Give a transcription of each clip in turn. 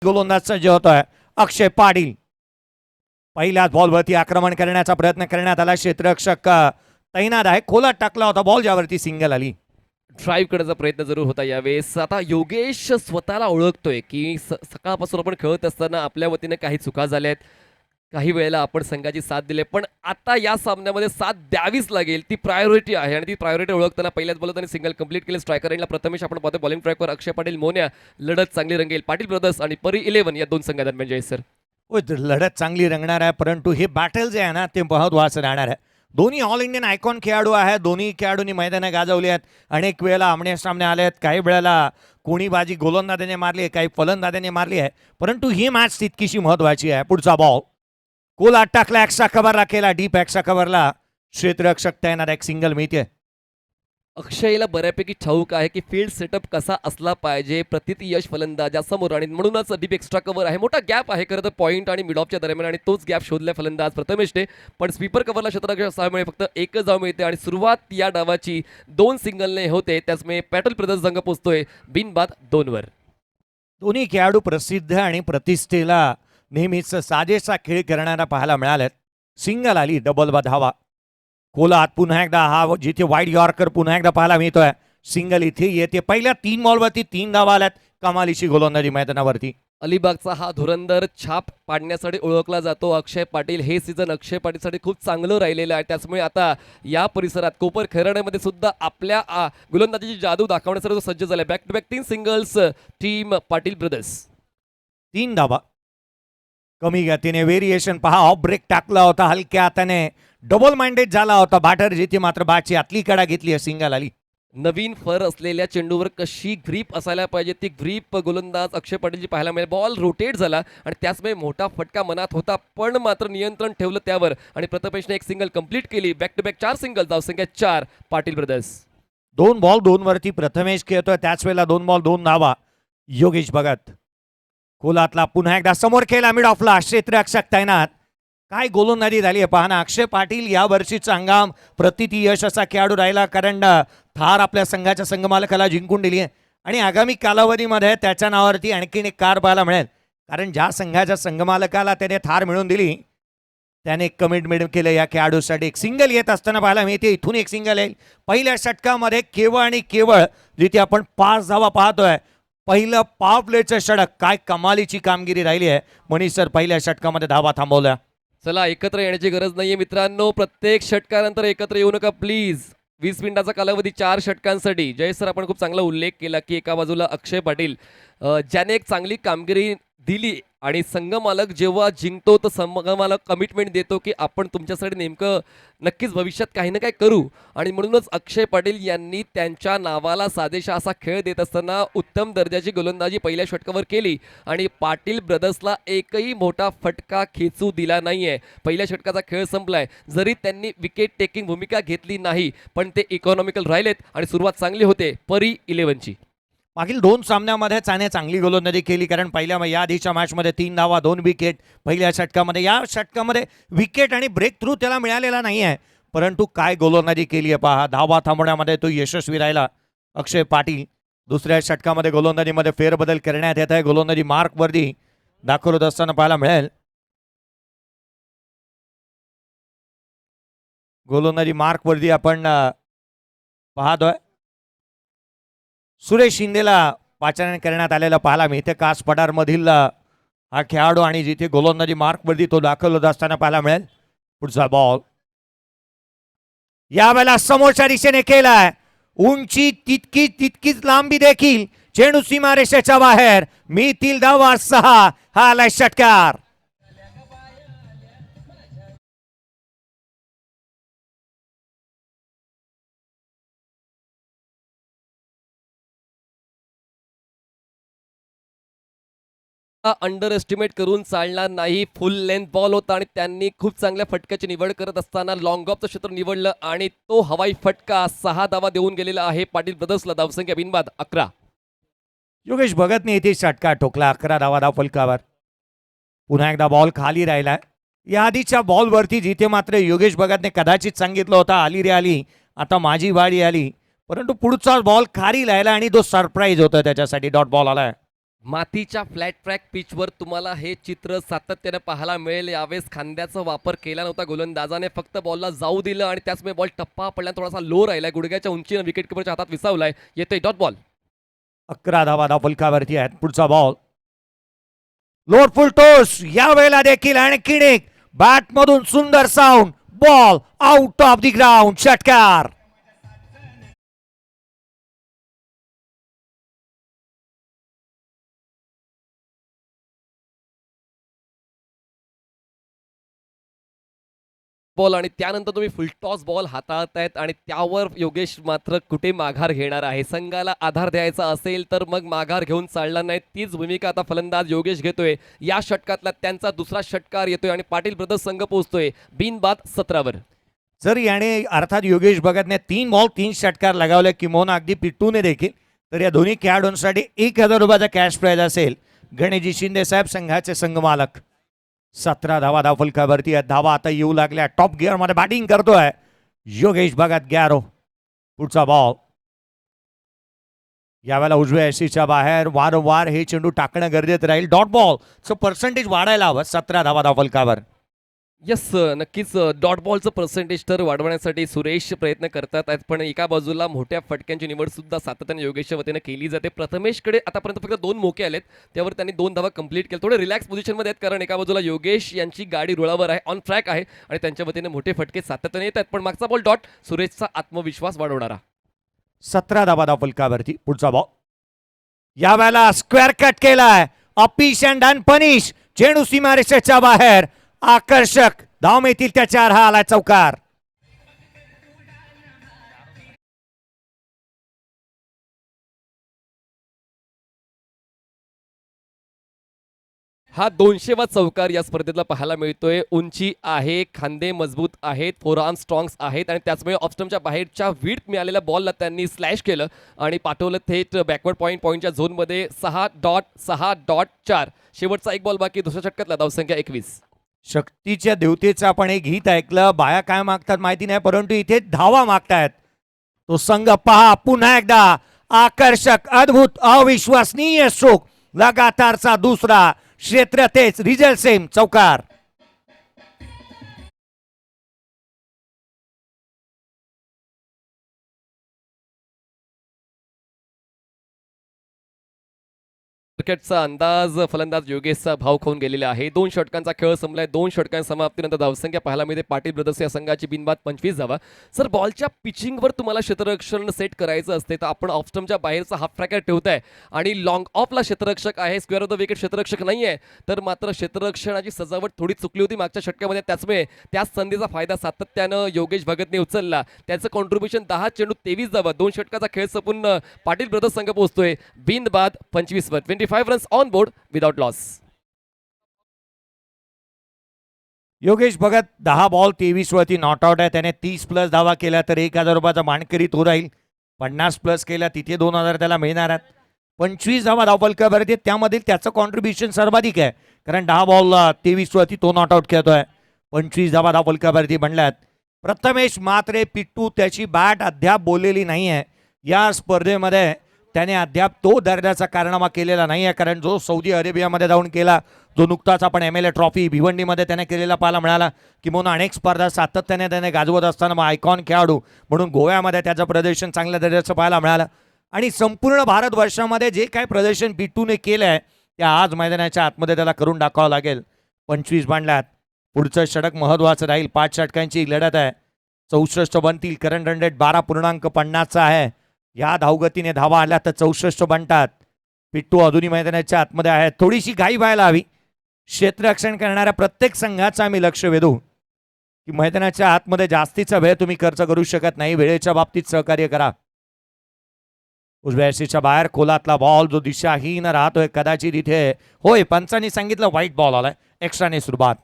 गोलंदाज सज्ज होतोय अक्षय पाटील. पहिल्याच बॉलवरती आक्रमण करण्याचा प्रयत्न करण्यात आला. क्षेत्ररक्षक तैनात आहे. खोलात टाकला होता बॉल ज्यावरती सिंगल आली. ड्राईव्ह करण्याचा प्रयत्न जरूर होता यावेळेस. आता योगेश स्वतःला ओळखतोय की सकाळपासून आपण खेळत असताना आपल्या वतीने काही चुका झाल्या आहेत, काही वेळेला आपण संघाची साथ दिली, पण आता या सामन्यामध्ये साथ द्यावीच लागेल. ती प्रायोरिटी आहे आणि ती प्रायोरिटी ओळखताना पहिल्याच बॉलवर त्यांनी सिंगल कंप्लीट केले. स्ट्रायकर एंडला प्रथमेश आपण पाहतो बॉलिंग ट्रॅकवर अक्षय पाटील मोन्या. लढत चांगली रंगेल. पाटील ब्रदर्स आणि परी 11 या दोन संघादरम्यान जय सर. लढत चांगली रंगणार आहे, परंतु हे बॅटल जे आहे ना ते महत्त्वाचं राहणार आहे. दोन्ही ऑल इंडियन आयकॉन खेळाडू आहेत. दोन्ही खेळाडूंनी मैदानं गाजवली आहेत. अनेक वेळेला आमने सामने आले आहेत. काही वेळेला कोणी बाजी गोलंदाजाने मारली आहे, काही फलंदाजाने मारली आहे, परंतु ही मॅच तितकीशी महत्त्वाची आहे. पुढचा बॉल कोलात टाकला. एक्स्ट्रा कव्हरला केला. डीप एक्स्ट्रा कव्हरला क्षेत्ररक्षक तैनात. एक सिंगल मिळते. अक्षयला बऱ्यापैकी ठाऊक आहे की फील्ड सेटअप कसा असला पाहिजे प्रतिती यश फलंदाजासमोर आणि म्हणूनच डीप एक्स्ट्रा कव्हर आहे. मोठा गॅप आहे खरं तर पॉईंट आणि मिड ऑफच्या दरम्यान आणि तोच गॅप शोधला फलंदाज प्रथमेशने. पण स्वीपर कव्हरला क्षेत्ररक्षक सहामुळे फक्त एकच धाव मिळते आणि सुरुवात या डावाची 2 सिंगलने होते. त्याचमुळे पॅटल ब्रदर्स संघ पोहोचतोय बिनबाद 2 वर. दोन्ही खेळाडू प्रसिद्ध आणि प्रतिष्ठेला नेहमीच साजेसा खेळ करणारा पाहायला मिळाल्यात. सिंगल आली. डबल धावा. कोलात पुन्हा एकदा हा जिथे वाईड यॉर्कर पुन्हा एकदा पाहायला मिळतोय. सिंगल इथे येते. पहिल्या 3 बॉलवरती 3 धावा आल्यात. कमालीची गोलंदाजी मैदानावरती. अलिबागचा हा धुरंदर छाप पाडण्यासाठी ओळखला जातो अक्षय पाटील. हे सीझन अक्षय पाटीलसाठी खूप चांगलं राहिलेलं आहे. त्याचमुळे आता या परिसरात कोपर खैराण्यामध्ये सुद्धा आपल्या गोलंदाजीची जादू दाखवण्यासाठी तो सज्ज झाला. Back to back 3 singles team Patil brothers. 3 धावा. कमी गतीने व्हेरिएशन पहा. ऑफ ब्रेक टाकला होता हलक्या हाताने. डबल माइंडेड झाला होता बॅटर जिथे मात्र बॅटची आतली कडा घेतली. सिंगल आली. नवीन फर असलेल्या चेंडूवर कशी ग्रीप असायला पाहिजे ती ग्रीप गोलंदाज अक्षय पाटीलची पाहायला मिळेल. बॉल रोटेट झाला आणि त्याचमुळे मोठा फटका मनात होता, पण मात्र नियंत्रण ठेवलं त्यावर आणि प्रथमेशने एक सिंगल कंप्लीट केली. Back to back 4 single. धावसंख्या 4 पाटील ब्रदर्स. 2 बॉल 2 वरती प्रथमेश खेळतोय. त्याच वेळेला 2 बॉल 2 धावा. योगेश भगत कोलातला पुन्हा एकदा समोर केला. मिड ऑफला क्षेत्ररक्षक तैनात. काय गोलंदाजी झाली आहे पाहना. अक्षय पाटील या वर्षीचा हंगाम प्रतिती यश असा खेळाडू राहिला, कारण थार आपल्या संघाच्या संघमालकाला जिंकून दिली आहे आणि आगामी कालावधीमध्ये त्याच्या नावावरती आणखीन एक कार पाहायला मिळेल, कारण ज्या संघाच्या संघमालकाला त्याने थार मिळवून दिली त्याने एक कमिटमेंट केलं या खेळाडूसाठी. एक सिंगल येत असताना पाहायला मिळते. इथून एक सिंगल येईल. पहिल्या षटकामध्ये केवळ आणि केवळ जिथे आपण 5 धावा पाहतोय. पहिलं पॉवर प्लेचं षटक. काय कमालीची कामगिरी राहिली आहे. मनीष सर पहिल्या षटकामध्ये धावा थांबवल्या. चला एकत्र येण्याची गरज नाहीये मित्रांनो. प्रत्येक षटकानंतर एकत्र येऊ नका प्लीज. 20 मिनिटाचा कालावधी 4 षटकांसाठी. जय सर आपण खूप चांगला उल्लेख केला की एका बाजूला अक्षय पाटील ज्याने एक चांगली कामगिरी दिली आणि संघमालक जेव्हा जिंकतो तर संघमालक कमिटमेंट देतो की आपण तुमच्यासाठी नेमकं नक्कीच भविष्यात काही ना काही करू, आणि म्हणूनच अक्षय पाटील यांनी त्यांच्या नावाला साजेशा असा खेळ देत असताना उत्तम दर्जाची गोलंदाजी पहिल्या षटकावर केली आणि पाटील ब्रदर्सला एकही मोठा फटका खेचू दिला नाहीये. पहिल्या षटकाचा खेळ संपलाय. जरी त्यांनी विकेट टेकिंग भूमिका घेतली नाही पण ते इकॉनॉमिकल राहिलेत आणि सुरुवात चांगली होते परी 11ची. मागील 2 सामन्यामध्ये त्याने चांगली गोलंदाजी केली, कारण पहिल्या या आधीच्या मॅचमध्ये 3 धावा 2 विकेट पहिल्या षटकामध्ये. या षटकामध्ये विकेट आणि ब्रेक थ्रू त्याला मिळालेला नाही आहे, परंतु काय गोलंदाजी केली आहे पहा. धावा थांबवण्यामध्ये तो यशस्वी राहिला अक्षय पाटील. दुसऱ्या षटकामध्ये गोलंदाजीमध्ये फेरबदल करण्यात येत आहे. गोलंदाजी मार्कवरती दाखवत असताना पाहायला मिळेल. गोलंदाजी मार्कवरती आपण पाहतोय सुरेश शिंदेला पाचारण करण्यात आलेलं पाहायला मिळते. कास पठारमधील हा खेळाडू आणि जिथे गोलंदाजी मार्कवरती तो दाखल असताना पाहायला मिळेल. पुढचा बॉल यावेळेला समोरच्या दिशेने केलाय. उंची तितकीच लांबी देखील. चेंडू सीमारेषेच्या बाहेर. मिळतील धावा 6. हा आलाय षटकार. अंडर एस्टिमेट करून चालणार नाही. फुल लेंथ बॉल होता आणि त्यांनी खूप चांगल्या फटक्याची निवड करत असताना लॉंग ऑफचं क्षेत्र निवडलं आणि तो हवाई फटका 6 धावा देऊन गेलेला आहे पाटील ब्रदर्सला. धावसंख्या बिनबाद 11. योगेश भगतने इथे षटकार ठोकला. 11 धावा धाव फलकावर. पुन्हा एकदा बॉल खाली राहिला. या आधीच्या बॉलवरती जिथे मात्र योगेश भगतने कदाचित सांगितलं होतं आली रे आली, आता माझी बारी आली, परंतु पुढचा बॉल खाली राहिला आणि तो सरप्राईज होता त्याच्यासाठी. डॉट बॉल आलाय. मातीच्या फ्लॅट ट्रॅक पिचवर तुम्हाला हे चित्र सातत्याने पाहायला मिळेल. यावेळेस खांद्याचा वापर केला नव्हता गोलंदाजाने, फक्त बॉलला जाऊ दिलं आणि त्याचमुळे बॉल टप्पा पडला, थोडासा लो राहिलाय, गुडघ्याच्या उंचीनं विकेट किपरच्या हातात विसावलाय. येतोय डॉट बॉल. 11 धावा धावफलकावरती आहेत. पुढचा बॉल लोड फुल टोस, या वेळेला देखील आणखीन एक बॅट मधून सुंदर sound, ball out of the ground, षटकार. बॉल आणि त्यानंतर तुम्ही फुलटॉस बॉल हाताळतायत आणि त्यावर योगेश मात्र कुठे माघार घेणार आहे. संघाला आधार द्यायचा असेल तर मग माघार घेऊन चालणार नाही. तीच भूमिका आता फलंदाज योगेश घेतोय. या षटकातला त्यांचा दुसरा षटकार येतोय आणि पाटील ब्रदर्स संघ पोहोचतोय बिनबाद 17 जर याने अर्थात योगेश भगतने 3 बॉल 3 षटकार लगावले, किंवा अगदी पिट्टूने देखील, तर या दोन्ही खेळाडूंसाठी 1000 रुपयाचा कॅश प्राइज असेल. गणेशजी शिंदे साहेब संघाचे संघमालक. 17 धावा धावफलकावरती आहेत. धावा आता येऊ लागल्या. टॉप गिअर मध्ये बॅटिंग करतोय योगेश भगत. गॅरो. पुढचा बॉल यावेळेला उजव्या एसीच्या बाहेर. वारंवार हे चेंडू टाकणं गरजेचं राहील. डॉट बॉलचं पर्सेंटेज वाढायला हवं. 17 धावा धावफलकावर. यस, नक्कीच डॉट बॉलचं पर्सेंटेज तर वाढवण्यासाठी सुरेश प्रयत्न करतात आहेत, पण एका बाजूला मोठ्या फटक्यांची निवड सुद्धा सातत्याने योगेशच्या वतीने केली जाते. प्रथमेशकडे आतापर्यंत फक्त 2 मोके आलेत, त्यावर त्यांनी 2 धावा कंप्लीट केल्या. थोडे रिलॅक्स पोझिशनमध्ये आहेत, कारण एका बाजूला योगेश यांची गाडी रुळावर आहे, ऑन ट्रॅक आहे आणि त्यांच्या वतीने मोठे फटके सातत्याने येत आहेत. पण मागचा बॉल डॉट, सुरेशचा आत्मविश्वास वाढवणारा. 17 धावा धावफलकावरती. पुढचा बॉल यावेळेला स्क्वेअर कट केलाय. Uppish and अनपनिश. चेंडू सीमारेषेच्या बाहेर. आकर्षक धाव मिळतील त्याच्यावर. हा आलाय चौकार. हा 200वा चौकार या स्पर्धेतला पाहायला मिळतोय. उंची आहे, खांदे मजबूत आहेत, फोरआर्म स्ट्रॉंग्स आहेत आणि त्याचमुळे ऑफस्टमच्या बाहेरच्या विड्थ मिळालेल्या बॉलला त्यांनी स्लॅश केलं आणि पाठवलं थेट बॅकवर्ड पॉईंटच्या झोनमध्ये. 6.6.4. शेवटचा एक बॉल बाकी. दुसऱ्या षटकातला धावसंख्या 21. शक्तीच्या देवतेचं आपण एक गीत ऐकलं. बाया काय मागतात माहिती नाही, परंतु इथे धावा मागतायत. तो संघ पहा पुन्हा एकदा. आकर्षक, अद्भुत, अविश्वसनीय स्ट्रोक. लगातारचा दुसरा. क्षेत्र तेच, रिझल्ट सेम. चौकार. क्रिकेटचा अंदाज फलंदाज योगेशचा भाव खाऊन गेलेला आहे. 2 षटकांचा खेळ संपलाय. 2 षटकांच्या समाप्तीनंतर धावसंख्या पाहायला मिळते पाटील ब्रदर्स या संघाची बिनबाद 25 धावा. सर, बॉलच्या पिचिंगवर तुम्हाला क्षेत्ररक्षण सेट करायचं असते तर आपण ऑफस्टमच्या बाहेरचा हाफ ट्रॅकर ठेवताय आणि लॉंग ऑफला क्षेत्ररक्षक आहे, स्क्वेअर ऑफ द विकेट क्षेत्ररक्षक नाही आहे, तर मात्र क्षेत्ररक्षणाची सजावट थोडी चुकली होती मागच्या षटकामध्ये. त्याचमुळे त्याच संधीचा फायदा सातत्यानं योगेश भगतने उचलला. त्याचं कॉन्ट्रीब्युशन 10 चेंडू 23 धावा. 2 षटकाचा खेळ संपून पाटील ब्रदर्स संघ पोहोचतोय बिनबाद 25 वर. 25 runs on board without loss. Yogesh Bhagat 10 ball 23 वरती नॉट आउट आहे. त्याने 30 प्लस धावा केल्या तर 1000 रुपयाचा मानकरी तो राहील. 50 प्लस केल्या तिथे 2000 त्याला मिळणार आहेत. 25 धावा धावफलकावरती, त्यामधील त्याचं कॉन्ट्रीब्युशन सर्वाधिक आहे, कारण 10 बॉल 23 वरती तो नॉट आउट खेळतोय. 25 धावा धावफलकावरती बनल्यात. प्रथमेश मात्रे पिट्टू त्याची बॅट अद्याप बोललेली नाही आहे. या स्पर्धेमध्ये त्याने अद्याप तो दर्जाचा कारनामा केलेला नाही आहे, कारण जो सौदी अरेबियामध्ये जाऊन केला, जो नुकताच आपण MLA ट्रॉफी भिवंडीमध्ये त्याने केलेला पाहायला मिळाला, किंवा अनेक स्पर्धा सातत्याने त्याने गाजवत असताना मग आयकॉन खेळाडू म्हणून गोव्यामध्ये त्याचं प्रदर्शन चांगल्या दर्जाचं पाहायला मिळालं. आणि संपूर्ण भारतवर्षामध्ये जे काय प्रदर्शन पिट्टूने केलं आहे ते आज मैदानाच्या आतमध्ये त्याला करून दाखवावं लागेल. 25 बांधल्यात. पुढचं षटक महत्त्वाचं राहील. 5 षटकांची लढत आहे. 64 बनतील. करंट रन रेट 12.50 आहे. या धावगतीने धावा आल्या तर 64 बनतात. पिट्टू अजूनही मैदानाच्या आतमध्ये आहे. थोडीशी घाई व्हायला हवी. क्षेत्ररक्षण करणाऱ्या प्रत्येक संघाचं आम्ही लक्ष वेधू की मैदानाच्या आतमध्ये जास्तीचा वेळ तुम्ही खर्च करू शकत नाही. वेळेच्या बाबतीत सहकार्य करा. उजव्या एसीच्या बाहेर खोलातला बॉल जो दिशाहीन राहतोय, कदाचित इथे होय पंचांनी सांगितलं व्हाईट बॉल आलाय. एक्स्ट्राने सुरुवात.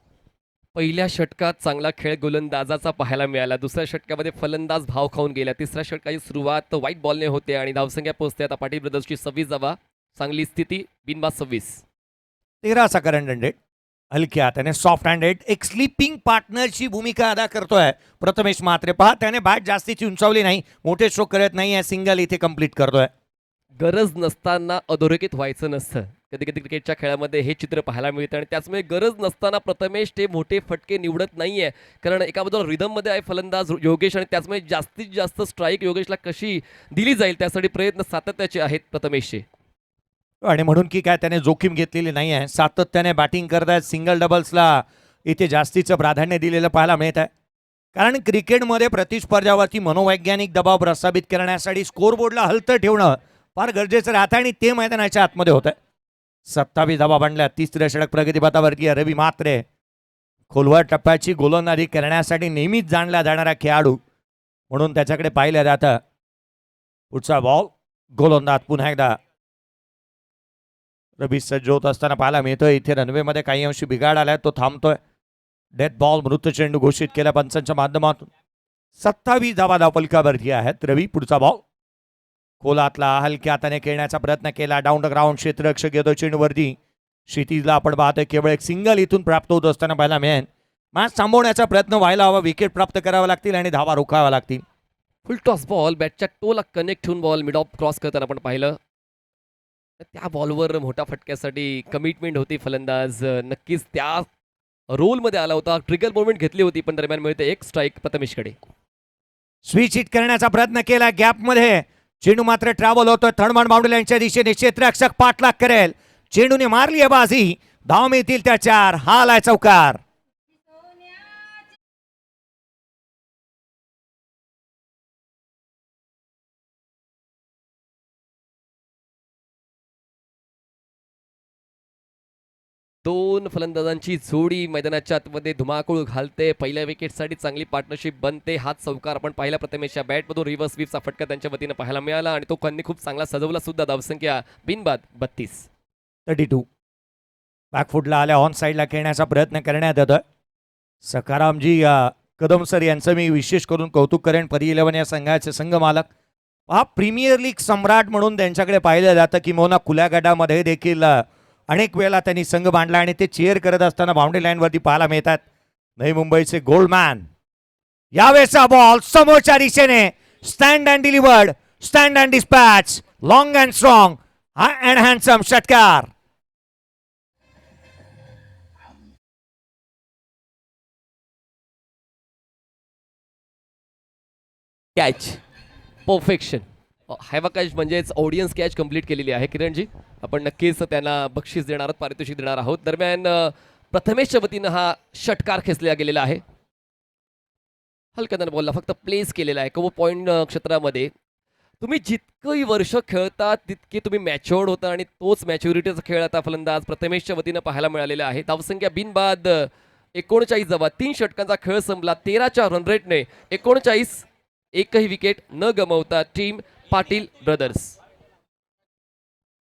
पहिल्या षटकात चांगला खेळ गोलंदाजाचा पाहायला मिळाला. दुसऱ्या षटकामध्ये फलंदाज भाव खाऊन गेला. तिसऱ्या षटकाची सुरुवात व्हाईट बॉलने होते आणि धावसंख्या पोहोचते आता पाटील ब्रदर्सची 26 धावा. चांगली स्थिती बिनबाद 26. 13चा करंट रन रेट. हलक्या त्याने सॉफ्ट हँडेड एक स्लीपिंग पार्टनरची भूमिका अदा करतोय प्रथमेश मात्रे. पहा त्याने बॅट जास्तीची उंचावली नाही, मोठे स्ट्रोक करत नाही आहे, सिंगल इथे कंप्लीट करतोय. गरज नसताना अधोरेखित व्हायचं नसतं. कधी-कधी क्रिकेटच्या खेळामध्ये हे चित्र पाहायला मिळतं आणि त्याचमुळे गरज नसताना प्रथमेश ते मोठे फटके निवडत नाहीये. कारण एका बाजूला रिदममध्ये आहे फलंदाज योगेश आणि त्याचमुळे जास्तीत जास्त स्ट्राईक योगेशला कशी दिली जाईल त्यासाठी प्रयत्न सातत्याचे आहेत प्रथमेशचे. आणि म्हणून की काय त्याने जोखीम घेतलेली नाही आहे. सातत्याने बॅटिंग करतायत. सिंगल डबल्सला इथे जास्तीचं प्राधान्य दिलेलं पाहायला मिळत आहे. कारण क्रिकेटमध्ये प्रतिस्पर्ध्यावरती मनोवैज्ञानिक दबाव प्रस्थापित करण्यासाठी स्कोरबोर्डला हलतं ठेवणं फार गरजेचं राहतं आणि ते मैदानाच्या आतमध्ये होत आहे. 27 धावा बनल्या. तिसऱ्या षटक प्रगतीपथावरती रवी म्हात्रे खोलवर टप्प्याची गोलंदाजी करण्यासाठी नेहमीच जाणला जाणारा खेळाडू म्हणून त्याच्याकडे पाहिलं जातं. पुढचा बॉल गोलंदाज पुन्हा एकदा रवी सज्ज होत असताना पाहायला मिळतोय. इथे रनवेमध्ये काही अंशी बिघाड आलाय, तो थांबतोय. डेथ बॉल मृत चेंडू घोषित केला पंचांच्या माध्यमातून. 27 धावा धावफलकावरती आहेत. रवी पुढचा बॉल खोलातला हलक्या हाताने खेळण्याचा प्रयत्न केला. डाऊन द ग्राउंड क्षेत्ररक्षक येतो चेंडूवरती. क्षितिजला आपण पाहतोय केवळ एक सिंगल इथून प्राप्त होत असताना पाहायला मिळेल. मॅच थांबवण्याचा प्रयत्न व्हायला हवा. विकेट प्राप्त करावा लागतील आणि धावा रोखाव्या लागतील. फुल टॉस बॉल बॅटच्या टोला कनेक्ट होऊन बॉल मिड ऑफ क्रॉस करताना आपण पाहिलं. त्या बॉलवर मोठ्या फटक्यासाठी कमिटमेंट होती फलंदाज. नक्कीच त्या रोलमध्ये आला होता. ट्रिगर मोमेंट घेतली होती पण दरम्यान मिळते एक स्ट्राईक प्रथमेशकडे. स्विच हिट करण्याचा प्रयत्न केला गॅपमध्ये. चेंडू मात्र ट्रॅव्हल होतोय थर्डमॅन बाउंड्री लाईनच्या दिशेने. क्षेत्ररक्षक पाठलाग करेल. चेंडूने मारली आहे बाजी. धाव मिळतील त्या 4. हा आलाय चौकार. दोन फलंदाजांची जोडी मैदानाच्या आतमध्ये धुमाकूळ घालते. पहिल्या विकेटसाठी चांगली पार्टनरशिप बनते. हाच चौकार आपण पाहिला प्रथमेशच्या बॅटमधून. रिव्हर्स स्वीपचा फटका त्यांच्या वतीनं पाहायला मिळाला आणि तो त्यांनी खूप चांगला सजवला सुद्धा. धावसंख्या बिनबाद 32. 32. बॅकफुटला आल्या ऑन साईडला खेळण्याचा प्रयत्न करण्यात येतोय. सकारामजी कदम सर यांचं मी विशेष करून कौतुक करेन. परी 11 या संघाचे संघ मालक. हा प्रीमियर लीग सम्राट म्हणून त्यांच्याकडे पाहिलं जातं. किंवा खुल्या गटामध्ये देखील अनेक वेळेला त्यांनी संघ बांधला आणि ते चेअर करत असताना बाउंड्री लाईनवरती पाहायला मिळतात. नवी मुंबईचे गोल्डमॅन. यावेळेचा बॉल समोरच्या दिशेने. Stand and delivered. Stand and dispatch. Long and strong. हा अँड हँडसम षटकार. Catch perfection. Have a catch म्हणजेच ऑडियन्स कॅच कंप्लीट केलेली आहे किरणजी. आपण नक्कीच त्यांना बक्षीस देणार आहोत, पारितोषिक देणार आहोत. दरम्यान प्रथमेशच्या वतीनं हा षटकार खेचला गेलेला आहे. हलक्यानं बॉलला फक्त प्लेस केलेला आहे को पॉईंट क्षेत्रामध्ये. तुम्ही जितकंही वर्ष खेळता तितके तुम्ही मॅच्युअर्ड होता आणि तोच मॅच्युरिटीचा खेळ आता फलंदाज प्रथमेशच्या वतीनं पाहायला मिळालेला आहे. धावसंख्या बिनबाद 39 धावा. 3 षटकांचा खेळ संपला. 13च्या रन रेटने 39. एकही विकेट न गमावता टीम पाटील ब्रदर्स.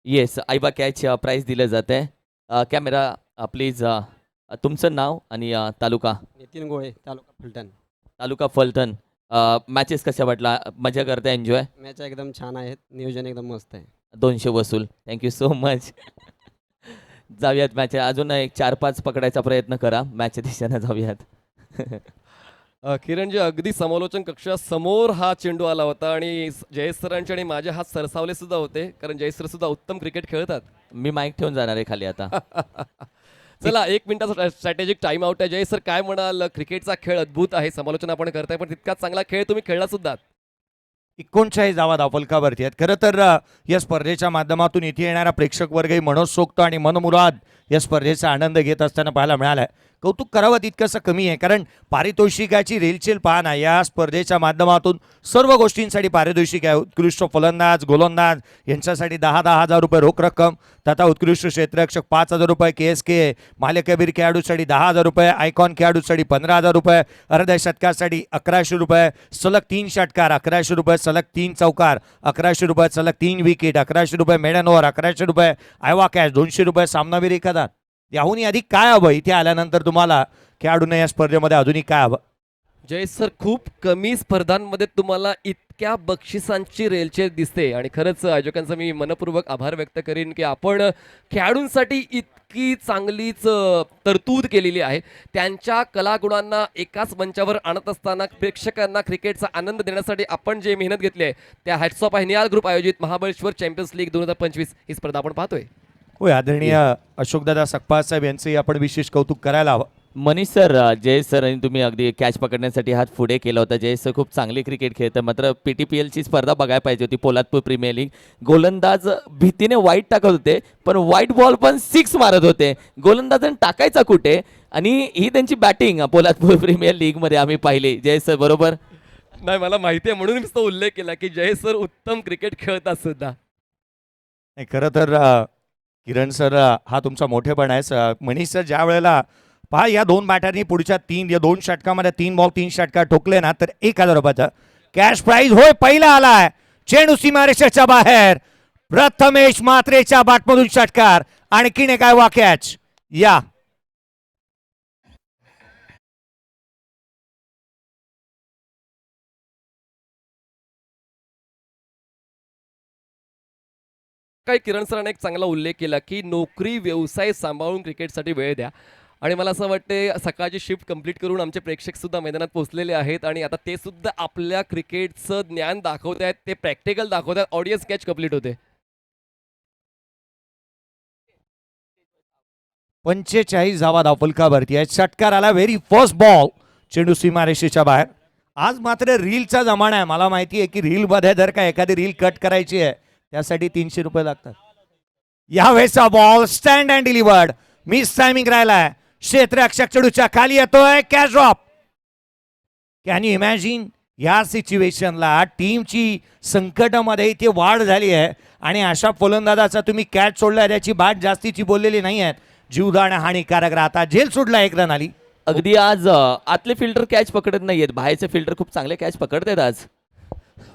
येस, आईबा कॅच प्राइज दिलं जात आहे. Camera please. तुमचं नाव आणि तालुका. नितीन गोळे, तालुका फलटण. तालुका फलटण. मॅचेस कशा वाटला? मजा करता? एन्जॉय? मॅच एकदम छान आहेत. नियोजन एकदम मस्त आहे. 200 वसूल. Thank you so much. जाऊयात मॅच. अजून एक 4-5 पकडायचा प्रयत्न करा. मॅचच्या दिशेने जाऊयात. किरणजी अगदी समालोचन कक्षासमोर हा चेंडू आला होता आणि जयेश सरांचे आणि माझे हात सरसावले सुद्धा होते कारण जयेश सर सुद्धा उत्तम क्रिकेट खेळतात. मी माईक ठेवून जाणार आहे खाली आता. चला 1 मिनिटाचा स्ट्रॅटेजिक टाइम आउट आहे. जयेश सर काय म्हणाल? क्रिकेटचा खेळ अद्भुत आहे. समालोचन आपण करताय पण तितकाच चांगला खेळ तुम्ही खेळला सुद्धा. 39 धावा धावफलकावरती आहेत. खरं तर या स्पर्धेच्या माध्यमातून इथे येणारा प्रेक्षक वर्गही मनोत्सुकता आणि मनमुराद या स्पर्धेचा आनंद घेत असताना पाहायला मिळालाय. कौतुक करावं तितकंसं कमी आहे कारण पारितोषिकाची रेलचेल पाहणा. या स्पर्धेच्या माध्यमातून सर्व गोष्टींसाठी पारितोषिक आहे. उत्कृष्ट फलंदाज गोलंदाज यांच्यासाठी 10,000 रुपये रोख रक्कम, तथा उत्कृष्ट क्षेत्ररक्षक 5,000 रुपये, KSK माल्यकबीर खेळाडूसाठी 10,000 रुपये, आयकॉन खेळाडूसाठी 15,000 रुपये, अर्ध्या षटकासाठी 1,100 रुपये, सलग 3 षटकार 1,100 रुपये, सलग 3 चौकार 1,100 रुपये, सलग 3 विकेट 1,100 रुपये, मेडन ओव्हर 1,100 रुपये, आयवा कॅश 200 रुपये, सामनावीर एखादा. याहूनही अधिक काय हवं? इथे आल्यानंतर तुम्हाला खेळाडूंना या स्पर्धेमध्ये अजूनही काय हवं? जयेश सर, खूप कमी स्पर्धांमध्ये तुम्हाला इतक्या बक्षिसांची रेलचेल दिसते आणि खरंच आयोजकांचा मी मनपूर्वक आभार व्यक्त करीन की आपण खेळाडूंसाठी इतकी चांगलीच तरतूद केलेली आहे. त्यांच्या कलागुणांना एकाच मंचावर आणत असताना प्रेक्षकांना क्रिकेटचा आनंद देण्यासाठी आपण जे मेहनत घेतली आहे त्या हॅट्स ऑफ आहे. निहाल ग्रुप आयोजित महाबळेश्वर चॅम्पियन्स लीग 2025 ही स्पर्धा आपण पाहतोय. होय, आदरणीय अशोकदादा सकपाळ साहेब यांचंही आपण विशेष कौतुक करायला हवं. मनीष सर, जयेश सर आणि तुम्ही अगदी कॅच पकडण्यासाठी हात पुढे केला होता. जयेश सर खूप चांगली क्रिकेट खेळतात, मात्र PTPLची स्पर्धा बघायला पाहिजे होती. पोलादपूर प्रीमियर लीग गोलंदाज भीतीने वाईट टाकत होते, पण वाईट बॉल पण 6 मारत होते. गोलंदाजांनी टाकायचा कुठे, आणि ही त्यांची बॅटिंग पोलादपूर प्रीमियर लीगमध्ये आम्ही पाहिली. जयेश सर बरोबर. नाही, मला माहिती आहे म्हणून मी तो उल्लेख केला की जयेश सर उत्तम क्रिकेट खेळतात सुद्धा. नाही, खरं तर किरण सर, हा तुमचा मोठेपणा आहे. मनीष सर ज्या वेळेला पहा या 2 बॅटरनी पुढच्या 2 षटकामध्ये 3 बॉल 3 षटकार ठोकले ना, तर 1000 रुपयाचा कॅश प्राइज होय पहिला आलाय. चेंडू सीमारेषेच्या बाहेर, प्रथमेश मात्रेच्या बॅटमधून षटकार, आणखीन एक आहे कॅच. या काही किरण सरांनी एक चांगला उल्लेख केला की नोकरी व्यवसाय सांभाळून क्रिकेटसाठी वेळ द्या. आणि मला असं वाटते सकाळची शिफ्ट कंप्लीट करून आमचे प्रेक्षक सुद्धा मैदानात पोहोचलेले आहेत आणि आता ते सुद्धा आपल्या क्रिकेटचं ज्ञान दाखवत आहेत, ते प्रॅक्टिकल दाखवत आहेत. ऑडियन्स कॅच कंप्लीट होते. 45 धावा धावफलकावरती आहे. षटकार आला, व्हेरी फर्स्ट बॉल, चेंडू सीमारेषेच्या बाहेर. आज मात्र रीलचा जमाना आहे. मला माहिती आहे की रीलमध्ये जर का एखादी रील कट करायची आहे त्यासाठी 300 रुपये लागतात. यावेळेचा ball stand and delivered, miss timing राहिलाय. क्षेत्ररक्षक चेंडूच्या खाली येतोय, catch drop. Can you imagine या सिच्युएशनला टीमची संकटामध्ये इथे वाढ झाली आहे आणि अशा फलंदाजाचा तुम्ही कॅच सोडला, त्याची बाट जास्तीची बोललेली नाही आहेत. जीवदान हानिकारक राहता, झेल सोडला, 1 रन आली. अगदी आज आतले फिल्टर कॅच पकडत नाहीयेत, बाहेरचे फिल्टर खूप चांगले कॅच पकडतात आज.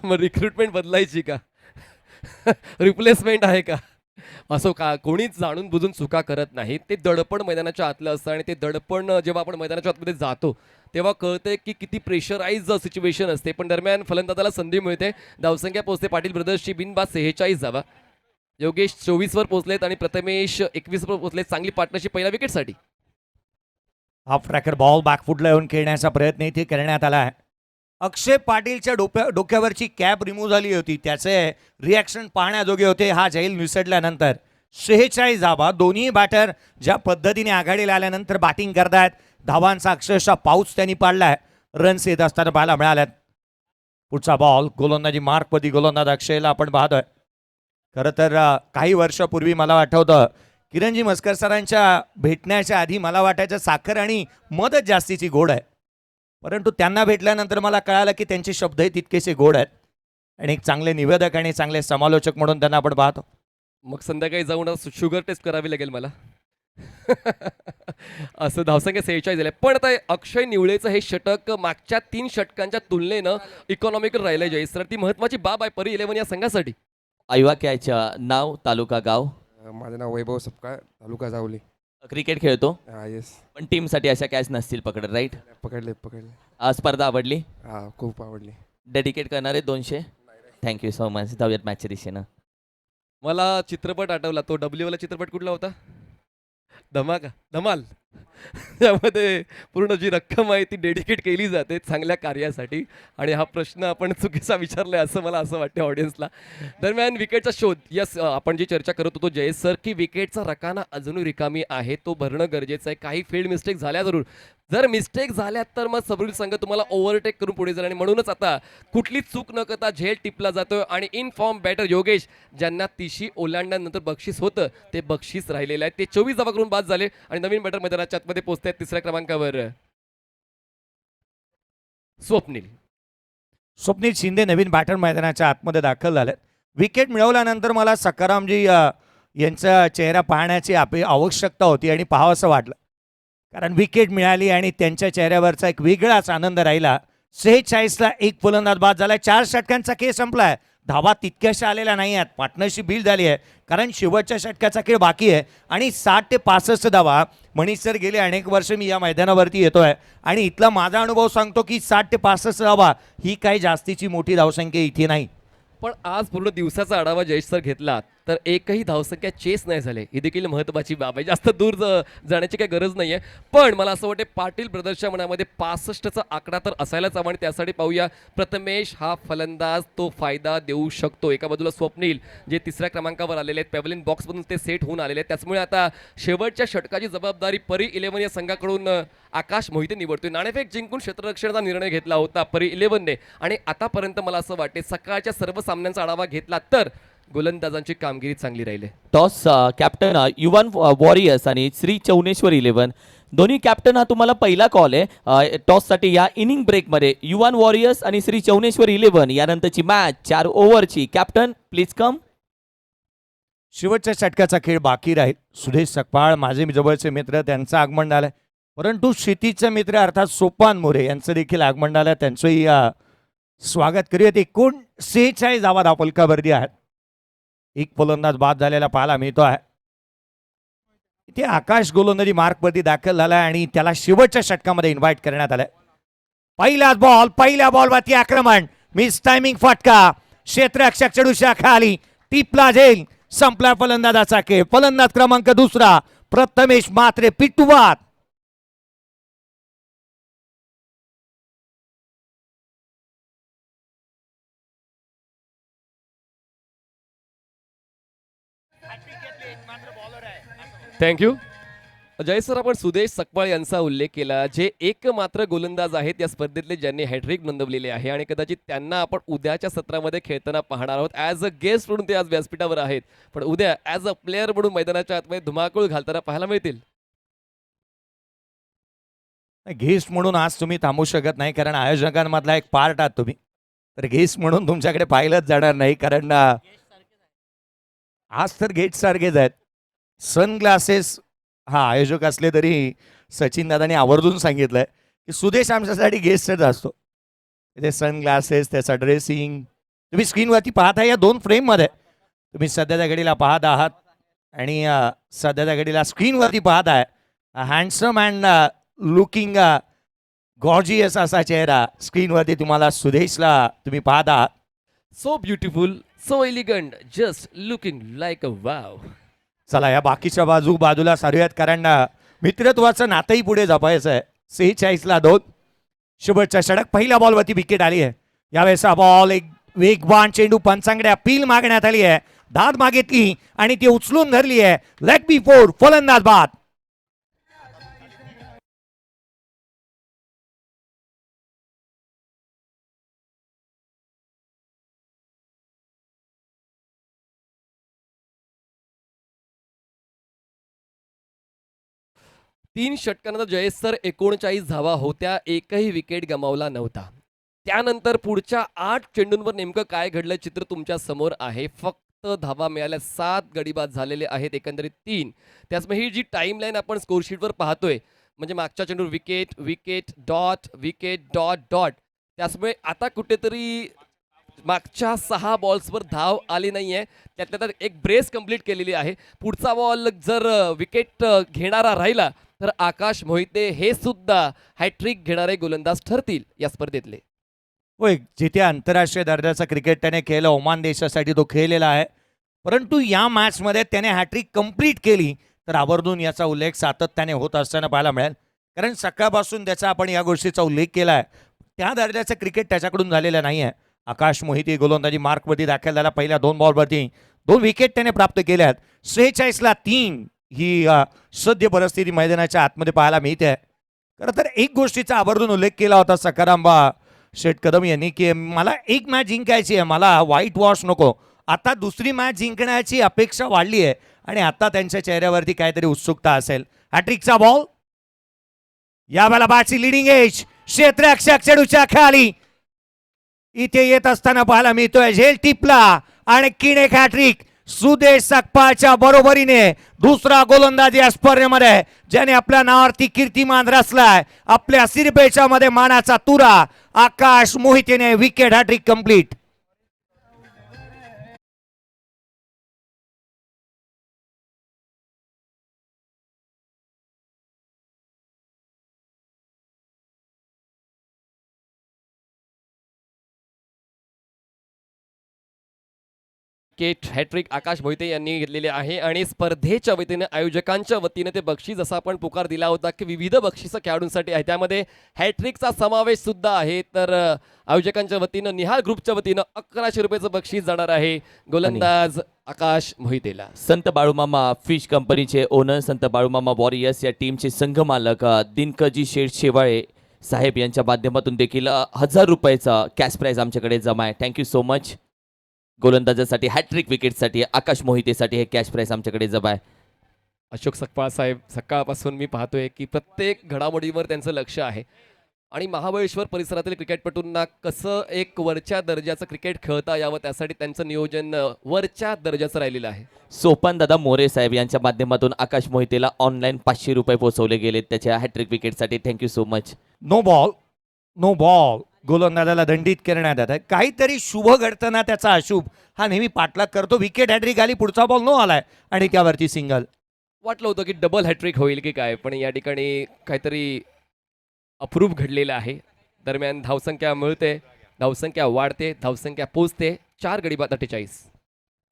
मग रिक्रुटमेंट बदलायची का? रिप्लेसमेंट आहे का? असो का, कोणीच जाणून बुजून चुका करत नाही. ते दडपण मैदानाच्या आतलं असतं आणि ते दडपण जेव्हा आपण मैदानाच्या आतमध्ये जातो तेव्हा कळते की किती प्रेशराईज सिच्युएशन असते. पण दरम्यान फलंदाजाला संधी मिळते. धावसंख्या पोहोचते पाटील ब्रदर्सची बिनबाद 46 धावा. योगेश 24 वर पोहोचलेत आणि प्रथमेश 21 वर पोहोचलेत. चांगली पार्टनरशिप पहिल्या विकेटसाठी. हाफ ट्रॅकर बॉल बॅकफुटला येऊन खेळण्याचा प्रयत्न इथे करण्यात आला आहे. अक्षय पाटीलच्या डोक्यावरची कॅप रिमूव्ह झाली होती, त्याचे रिॲक्शन पाहण्याजोगे होते. हा झैल निसटल्यानंतर 46 धावा. दोन्ही बॅटर ज्या पद्धतीने आघाडीला आल्यानंतर बॅटिंग करतायत, धावांचा अक्षरशः पाऊस त्यांनी पाडलाय. रन्स येत असताना पाहायला मिळाल्यात. पुढचा बॉल गोलंदाजी मार्कपदी गोलंदाज अक्षयला आपण पाहतोय. खरं तर काही वर्षापूर्वी मला आठवतं किरणजी मस्कर सरांच्या भेटण्याच्या आधी मला वाटायचं साखर आणि मदत जास्तीची गोड आहे, परंतु त्यांना भेटल्यानंतर मला कळालं की त्यांचे शब्दही तितकेसे गोड आहेत आणि एक चांगले निवेदक आणि चांगले समालोचक म्हणून त्यांना आपण पाहतो. मग संध्याकाळी जाऊन शुगर टेस्ट करावी लागेल मला. असं धावसंख्या 46 झाले. पण आता अक्षय निवळेचं हे षटक मागच्या 3 षटकांच्या तुलनेनं इकॉनॉमिकल राहिलं जयेश सर. ती महत्वाची बाब आहे परी 11 या संघासाठी. आयवा कॅच, नाव, तालुका, गाव. माझं नाव वैभव सपकाळ, तालुका जावली. क्रिकेट खेळतो, हा येस. पण टीमसाठी अशा कॅच नसतील पकडत, राईट? पकडले. स्पर्धा आवडली, हा खूप आवडली. डेडिकेट करणारे 200. Thank you so much. जाऊयात मॅचच्या दिशेनं. मला चित्रपट आठवला, तो डब्ल्यू वाला चित्रपट कुठला होता? धमाल. त्यामध्ये पूर्ण जी रक्कम आहे ती डेडिकेट केली जाते चांगल्या कार्यासाठी. आणि हा प्रश्न आपण चुकीचा विचारलाय असं मला असं वाटतं ऑडियन्सला. दरम्यान विकेटचा शोध. यस, आपण जी चर्चा करत होतो जयेश सर की विकेटचा रकाना अजूनही रिकामी आहे, तो भरणं गरजेचं आहे. काही फील्ड मिस्टेक झाल्या जरूर, जर मिस्टेक झाल्यात तर मग सबरील संघ तुम्हाला ओव्हरटेक करून पुढे जाईल. आणि म्हणूनच आता कुठली चूक न करता झेल टिपला जातोय आणि इन फॉर्म बॅटर योगेश, ज्यांना तिशी ओलांडल्यानंतर बक्षीस होतं ते बक्षीस राहिलेलं आहे. ते 24 धावा करून बाद झाले आणि नवीन बॅटर मैदानाच्या आतमध्ये पोहोचत आहेत. 3ऱ्या क्रमांकावर स्वप्नील शिंदे नवीन बॅटर मैदानाच्या आतमध्ये दाखल झाले. विकेट मिळवल्यानंतर मला सकारामजी यांचा चेहरा पाहण्याची आवश्यकता होती आणि पाहावंसं वाटलं, कारण विकेट मिळाली आणि त्यांच्या चेहऱ्यावरचा एक वेगळाच आनंद राहिला. 46ला 1 फलंदाज बाद झाला. 4 षटकांचा खेळ संपलाय. धावा तितक्याशा आलेल्या नाही आहेत. पार्टनरशिप बिल्ड झाली आहे कारण शेवटच्या षटकाचा खेळ बाकी आहे आणि 60 ते 65 धावा. मनीष सर गेले अनेक वर्ष मी या मैदानावरती येतोय आणि इथला माझा अनुभव सांगतो की 60 ते 65 धावा ही काही जास्तीची मोठी धावसंख्या इथे नाही. पण आज पूर्ण दिवसाचा आढावा जयेश सर घेतला तर एकही धावसंख्या चेस नाही झाले, ही देखील महत्त्वाची बाब आहे. जास्त दूर जाण्याची काही गरज नाही आहे. पण मला असं वाटते पाटील ब्रदर्सच्या मनामध्ये 65चा आकडा तर असायलाच हवा आणि त्यासाठी पाहूया प्रथमेश हा फलंदाज तो फायदा देऊ शकतो. एका बाजूला स्वप्नील जे तिसऱ्या क्रमांकावर आलेले आहेत, पॅव्हलियन बॉक्समधून ते सेट होऊन आलेले आहेत. त्याचमुळे आता शेवटच्या षटकाची जबाबदारी परी 11 या संघाकडून आकाश मोहिते निवडतोय. नाणेफेक जिंकून क्षेत्ररक्षणाचा निर्णय घेतला होता परी 11ने आणि आतापर्यंत मला असं वाटते सकाळच्या सर्व सामन्यांचा आढावा घेतला तर गोलंदाजांची कामगिरी चांगली राहिली. टॉस कॅप्टन युवन वॉरियर्स आणि श्री चौनेश्वर 11 दोन्ही कॅप्टन हा तुम्हाला पहिला कॉल आहे टॉससाठी या इनिंग ब्रेकमध्ये. युवन वॉरियर्स आणि श्री चौनेश्वर 11 यानंतरची मॅच 4 ओव्हरची. Captain please come. शेवटच्या षटकाचा खेळ बाकी राहील. सुदेश सकपाळ माझे जवळचे मित्र त्यांचं आगमन झालंय, परंतु शेतीचे मित्र अर्थात सोपान मोरे यांचं देखील आगमन झालंय. त्यांचंही स्वागत करूयात. 46 धावा धावफलकावरती आहेत. एक फलंदाज बाद झालेला पाहायला मिळतो आहे. इथे आकाश गोलंदाजी मार्कवरती दाखल झाला आणि त्याला शेवटच्या षटकामध्ये इन्व्हाइट करण्यात आलंय. पहिल्या बॉलवरती आक्रमण, मिस टायमिंग फटका, क्षेत्ररक्षक चढूशा खाली, टिपला झेल, संपला फलंदाजाचा खेळ. फलंदाज क्रमांक 2 प्रथमेश मात्रे पिटुवात. Thank you Jayesh sir. आपण सुदेश सकपाळ यांचा उल्लेख केला जे एकमात्र गोलंदाज आहेत या स्पर्धेतले ज्यांनी हॅट्रिक नोंदवलेले आहे आणि कदाचित त्यांना आपण उद्याच्या सत्रामध्ये खेळताना पाहणार आहोत. ॲज अ गेस्ट म्हणून ते आज व्यासपीठावर आहेत, पण उद्या ॲज अ प्लेअर म्हणून मैदानाच्या आतमध्ये धुमाकूळ घालताना पाहायला मिळतील. गेस्ट म्हणून आज तुम्ही थांबू शकत नाही कारण आयोजकांमधला एक पार्ट आहात तुम्ही, तर गेस्ट म्हणून तुमच्याकडे पाहिलंच जाणार नाही कारण आज तर गेस्ट सारखेच आहेत. सनग्लासेस हा आयोजक असले तरी सचिन दादांनी आवर्जून सांगितलंय की सुदेश आमच्यासाठी गेस्टच असतो. ते सनग्लासेस, त्याचा ड्रेसिंग तुम्ही स्क्रीनवरती पाहत आहे. या 2 फ्रेममध्ये तुम्ही सध्याच्या घडीला पाहत आहात आणि सध्याच्या घडीला स्क्रीनवरती पाहत आहे. हँडसम अँड लुकिंग गॉर्जियस असा चेहरा स्क्रीनवरती तुम्हाला सुदेशला तुम्ही पाहत आहात. So beautiful, so elegant, just looking like a wow. चला या बाकीच्या बाजूला सारूयात कारण मित्रत्वाचं नातंही पुढे जपायचं आहे. 46ला 2 शेवटच्या षटक. पहिल्या बॉलवरती विकेट आली आहे. यावेळेस हा बॉल एक वेगवान चेंडू पंचांकडे अपील मागण्यात आली आहे. धाद मागितली आणि ती उचलून धरली आहे. लेग बिफोर, फलंदाज बाद. तीन षटकानंतर जयेश सर 39 धावा होत्या, एकही विकेट गमावला नव्हता. त्यानंतर पुढच्या 8 चेंडूंवर नेमकं काय घडलं चित्र तुमच्या समोर आहे. फक्त धावा मिळाल्या 7 गडीबाद झालेले आहेत, एकंदरीत 3. त्याचमुळे ही जी टाइम लाईन आपण स्कोरशीटवर पाहतोय म्हणजे मागच्या चेंडूवर wicket, wicket, dot, wicket, dot, dot. त्याचमुळे आता कुठेतरी मागच्या 6 बॉल्सवर धाव आली नाहीये. त्यातल्या त्यात एक ब्रेस कंप्लीट केलेली आहे. पुढचा बॉल जर विकेट घेणारा राहिला तर आकाश मोहिते हे सुद्धा हॅट्रिक घेणारे गोलंदाज ठरतील या स्पर्धेतले. होय, जिथे आंतरराष्ट्रीय दर्जाचा क्रिकेट त्याने खेळलं, ओमान देशासाठी तो खेळलेला आहे, परंतु या मॅचमध्ये त्याने हॅट्रिक कंप्लीट केली तर आवर्जून याचा उल्लेख सातत्याने होत असताना पाहायला मिळेल. कारण सकाळपासून त्याचा आपण या गोष्टीचा उल्लेख केला आहे. त्या दर्जाचं क्रिकेट त्याच्याकडून झालेलं नाही आहे. आकाश मोहिते गोलंदाजी मार्कवरती दाखल झाला. पहिल्या 2 बॉलवरती 2 विकेट त्याने प्राप्त केल्या आहेत. 46ला 3 ही सद्य परिस्थिती मैदानाच्या आतमध्ये पाहायला मिळते. खरं तर एक गोष्टीचा आवर्जून उल्लेख केला होता सकारांबा शेठ कदम यांनी की मला एक मॅच जिंकायची आहे, मला व्हाईट वॉश नको. आता दुसरी मॅच जिंकण्याची अपेक्षा वाढली आहे आणि आता त्यांच्या चेहऱ्यावरती काहीतरी उत्सुकता असेल. हॅट्रिकचा बॉल, यावेळेला बॅटची लिडिंग एज, क्षेत्ररक्षक चेंडूच्या खाली इथे येत असताना पाहायला मिळतोय. झेल टिपला आणि किनेक हॅट्रिक. सुदेश सकपाळच्या बरोबरीने दुसरा गोलंदाज या स्पर्धेमध्ये ज्याने आपल्या नावावरती कीर्तिमान रचलाय, आपल्या सिरपेच्या मध्ये मानाचा तुरा, आकाश मोहितेने wicket hat trick complete. Wicket hat trick Akash Mohite यांनी घेतलेले आहे आणि स्पर्धेच्या वतीने आयोजकांच्या वतीने ते बक्षीस जसा आपण पुकार दिला होता की विविध बक्षिसं खेळाडूंसाठी आहे त्यामध्ये हॅट्रिकचा समावेश सुद्धा आहे. तर आयोजकांच्या वतीनं निहाल ग्रुपच्या वतीनं 1100 रुपयाचं बक्षीस जाणार आहे गोलंदाज आकाश मोहितेला. संत बाळूमामा फिश कंपनीचे ओनर, संत बाळूमामा वॉरियर्स या टीमचे संघमालक दिनकरजी शेठ शेवाळे साहेब यांच्या माध्यमातून देखील 1000 रुपयाचा कॅश प्राइज आमच्याकडे जमा आहे. Thank you so much. गोलंदाजासाठी हॅट्रिक विकेटसाठी आकाश मोहितेसाठी हे कॅश प्राइज आमच्याकडे जमा आहे. अशोक सकपाळ साहेब, सकाळपासून मी पाहतोय की प्रत्येक घडामोडीवर त्यांचं लक्ष आहे आणि महाबळेश्वर परिसरातील क्रिकेटपटूंना कसं एक वरच्या दर्जाचं क्रिकेट खेळता यावं त्यासाठी त्यांचं नियोजन वरच्या दर्जाचं राहिलेलं आहे. सोपान दादा मोरे साहेब यांच्या माध्यमातून आकाश मोहितेला ऑनलाईन 500 रुपये पोहोचवले गेले त्याच्या हॅट्रिक विकेटसाठी. Thank you so much. No ball, no ball. गोलंदाजाला दंडित करण्यात येत आहे. काहीतरी शुभ घडताना त्याचा अशुभ हा नेहमी पाठलाग करतो. विकेट हॅट्रिक आली, पुढचा बॉल नो आलाय आणि त्यावरती सिंगल. वाटलं होतं की डबल हॅट्रिक होईल की काय, पण या ठिकाणी काहीतरी अप्रूव्ह घडलेलं आहे. दरम्यान धावसंख्या मिळते, धावसंख्या वाढते, धावसंख्या पोचते. 4 गडी बाद 48.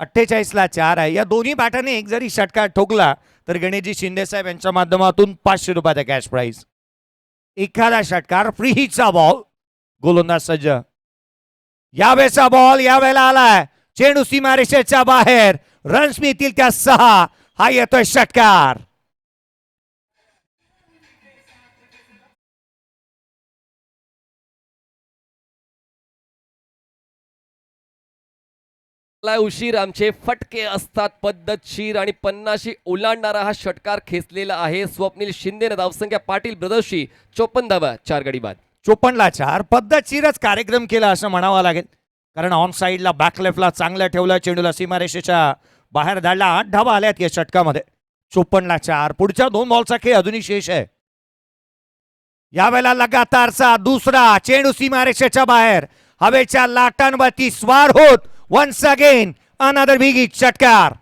48ला 4 आहे. या दोन्ही बॅटाने एक जरी षटकार ठोकला तर गणेशजी शिंदे साहेब यांच्या माध्यमातून 500 रुपयाचा कॅश प्राइज. एखादा षटकार, फ्री हिटचा बॉल, गोलंदाज सज्ज. यावेळेचा बॉल यावेळेला आलाय, चेंडू सीमारेषेच्या बाहेर, रन्स मिळतील त्या 6. हा येतोय षटकार. उशीर आमचे फटके असतात पद्धतशीर आणि 50शी ओलांडणारा हा षटकार खेचलेला आहे स्वप्नील शिंदेने. धावसंख्या पाटील ब्रदर्सची 54 धावा, 4 गडी बाद. 54ला 4. पद्धतशीरच कार्यक्रम केला असं म्हणावं लागेल, कारण ऑन साईडला बॅक लेफ्टला चांगलं ठेवलं, चेंडूला सीमारेषेच्या बाहेर धाडला. 8 धावा आल्यात या षटकामध्ये. 54ला 4. पुढच्या 2 बॉलचा खेळ अजूनही शेष आहे. यावेळेला लगातारचा दुसरा चेंडू सीमारेषेच्या बाहेर, हवेच्या लाटांवरती स्वार होत once again another big hit षटकार.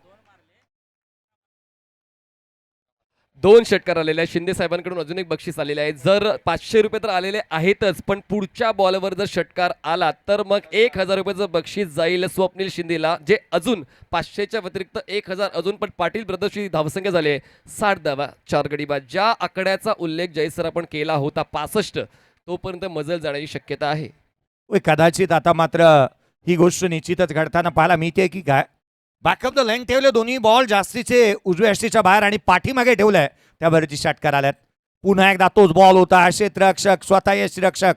2 षटकार आलेले आहेत. शिंदे साहेबांकडून अजून एक बक्षीस आलेले आहे. जर 500 रुपये तर आलेले आहेतच, पण पुढच्या बॉलवर जर षटकार आला तर मग 1000 रुपयाचं बक्षीस जाईल स्वप्नील शिंदेला, जे अजून 500च्या व्यतिरिक्त 1000 अजून. पण पाटील ब्रदर्सची धावसंख्या झाली आहे 60 धावा, 4 गडी बाद. ज्या आकड्याचा उल्लेख जयसर आपण केला होता 65, तोपर्यंत मजल जाण्याची शक्यता आहे. कदाचित आता मात्र ही गोष्ट निश्चितच घडताना पाहायला मिळते की काय. बॅकअप द लाईन ठेवले दोन्ही बॉल जास्तीचे उजव्या अष्टीच्या बाहेर आणि पाठीमागे ठेवलंय, त्यावरती षटकार आल्यात. पुन्हा एकदा तोच बॉल होता, क्षेत्ररक्षक स्वतः यष्टीरक्षक,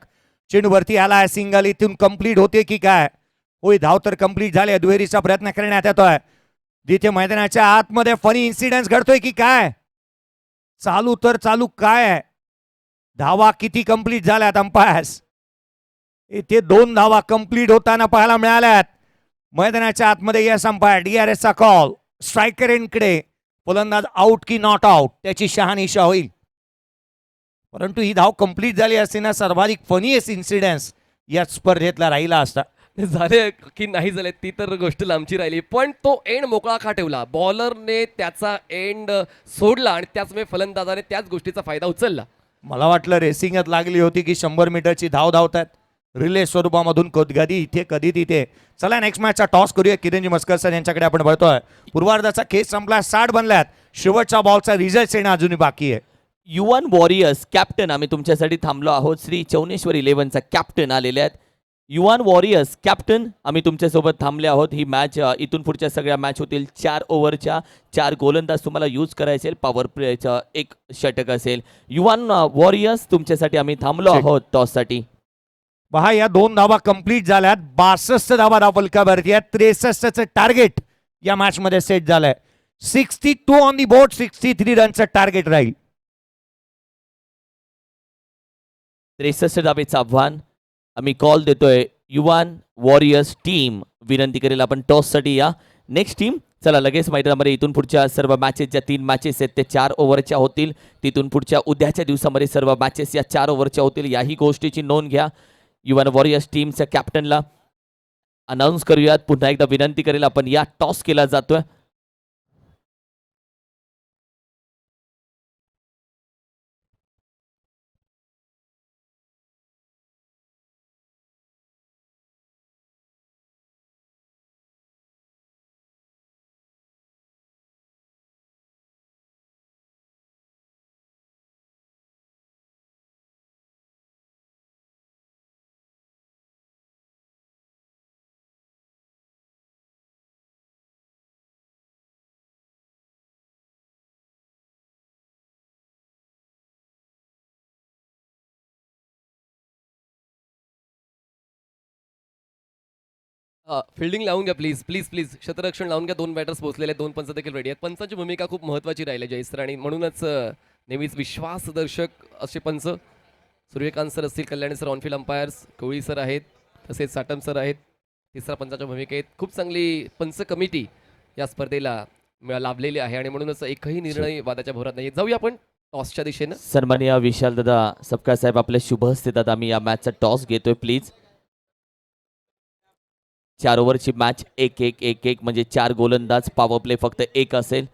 चेंडूवरती आलाय, सिंगल इथून कंप्लीट होते की काय. होय, धाव तर कंप्लीट झाले. दुहेरीचा प्रयत्न करण्यात येतोय जिथे मैदानाच्या आतमध्ये फनी इन्सिडेंट घडतोय की काय. चालू तर चालू काय आहे. धावा किती कंप्लीट झाल्यात अंपायर्स. इथे 2 धावा कंप्लीट होताना पाहायला मिळाल्यात. मैदानाच्या आतमध्ये यस अंपायर, DRSचा कॉल. स्ट्रायकरकडे फलंदाज आउट की नॉट आउट त्याची शहानिशा होईल. परंतु ही धाव कंप्लीट झाली असते ना, सर्वाधिक फनीएस्ट इन्सिडेंट या स्पर्धेतला राहिला असता. झाले की नाही झाले ती तर गोष्ट लांबची राहिली, पण तो एंड मोकळा का ठेवला. बॉलरने त्याचा एंड सोडला आणि त्याचमुळे फलंदाजाने त्याच गोष्टीचा फायदा उचलला. मला वाटलं रेसिंगच लागली होती की 100 मीटरची धाव धावतात रिले स्वरूपामधून, कधी इथे कधी तिथे. चला नेक्स्ट मॅचचा टॉस करूया. किरणजी मस्कर सर यांच्याकडे आपण बघतोय. पूर्वार्धाचा खेळ संपला, 60 बनल्यात. शेवटच्या बॉलचा रिझल्ट येणं अजूनही बाकी आहे. युवन वॉरियर्स कॅप्टन आम्ही तुमच्यासाठी थांबलो आहोत. श्री चौनेश्वर 11चा कॅप्टन आलेले आहेत. युवन वॉरियर्स कॅप्टन आम्ही तुमच्यासोबत थांबले आहोत. ही मॅच इथून पुढच्या सगळ्या मॅच होतील 4 ओव्हरच्या. 4 गोलंदाज तुम्हाला यूज करायचे. पॉवर प्लेचं 1 षटक असेल. युवन वॉरियर्स तुमच्यासाठी आम्ही थांबलो आहोत टॉससाठी. पहा, या 2 धावा कंप्लीट झाल्यात. 62 धावा धावफलकावरती आहेत. 63चं टार्गेट या मॅच मध्ये सेट झालंय. 62 ऑन दी बोर्ड, 63 रनचं टार्गेट राहील. 63 धावेचं आव्हान आम्ही कॉल देतोय. युवन वॉरियर्स टीम विनंती करेल आपण टॉससाठी या. नेक्स्ट टीम चला लगेच मैदानामध्ये. इथून पुढच्या सर्व मॅचेस ज्या 3 मॅचेस आहेत ते 4 ओव्हरच्या होतील. तिथून पुढच्या उद्याच्या दिवसामध्ये सर्व मॅचेस या 4 ओव्हरच्या होतील. याही गोष्टीची नोंद घ्या. युवन वॉरियर्स टीमच्या कॅप्टनला अनाऊन्स करूयात. पुन्हा एकदा विनंती करेल आपण या टॉस केला जातोय. फिल्डिंग लावून घ्या प्लीज प्लीज प्लीज. क्षेत्ररक्षण लावून घ्या. 2 बॅटर्स पोहोचलेले आहेत, 2 पंच देखील रेडी आहेत. पंचांची भूमिका खूप महत्त्वाची राहिली जयेश सर आणि म्हणूनच नेहमीच विश्वासदर्शक असे पंच सूर्यकांत सर असतील, कल्याणी सर ऑनफिल्ड अंपायर्स, कोळी सर आहेत, तसेच साटम सर आहेत तिसरा पंचाच्या भूमिकेत. खूप चांगली पंच कमिटी या स्पर्धेला लाभलेली आहे आणि म्हणूनच एकही निर्णय वादाच्या भोरात नाही. जाऊया आपण टॉसच्या दिशेनं. सन्माननीय विशाल दादा सपकाळ साहेब, आपल्या शुभ हस्ते दादा आम्ही या मॅचचा टॉस घेतोय प्लीज. 4 ओव्हरची मॅच 1-1 म्हणजे 4 गोलंदाज, पॉवर प्ले फक्त 1 असेल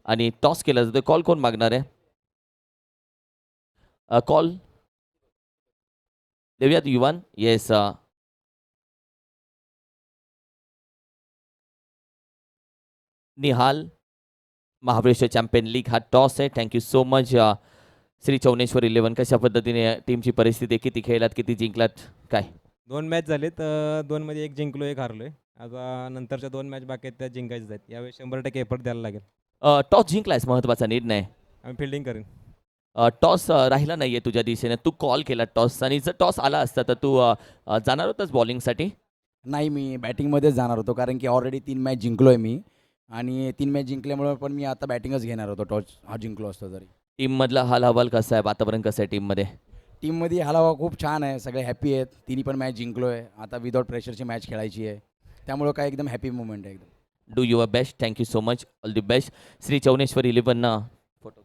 आणि टॉस केला जातो. कॉल कोण मागणार आहे? कॉल देऊयात Yuvan. Yes, Nihal, Mahabaleshwar champion league हा टॉस आहे. Thank you so much Shri Chauneshwar 11. कशा पद्धतीने टीमची परिस्थिती, किती खेळलात, किती जिंकलात, काय? 2 मॅच झालेत, 2 मध्ये 1 जिंकलो 1 हारलोय. आता नंतरच्या 2 मॅच बाकी आहेत त्या जिंकायच्याच आहेत. यावेळी 100% एफर्ट द्यायला लागेल. टॉस जिंकलायस, महत्त्वाचा निर्णय. आम्ही फिल्डिंग करेन. टॉस राहिला नाहीये तुझ्या दिशेने, तू कॉल केला टॉस आणि जर टॉस आला असता तर तू जाणार होतास बॉलिंगसाठी? नाही, मी बॅटिंगमध्येच जाणार होतो कारण की ऑलरेडी 3 मॅच जिंकलो आहे मी आणि 3 मॅच जिंकल्यामुळे पण मी आता बॅटिंगच घेणार होतो टॉस हा जिंकलो असतो तरी. टीममधला हाल हवाल कसा आहे, वातावरण कसं आहे टीममध्ये? टीममध्ये हलावा खूप छान आहे, सगळे हॅपी आहेत. तिन्ही पण मॅच जिंकलो आहे. आता विदाउट प्रेशरची मॅच खेळायची आहे, त्यामुळं काय एकदम हॅपी मुवमेंट आहे एकदम. Do your best. Thank you so much. All the best. Shri Chauneshwar 11 photo.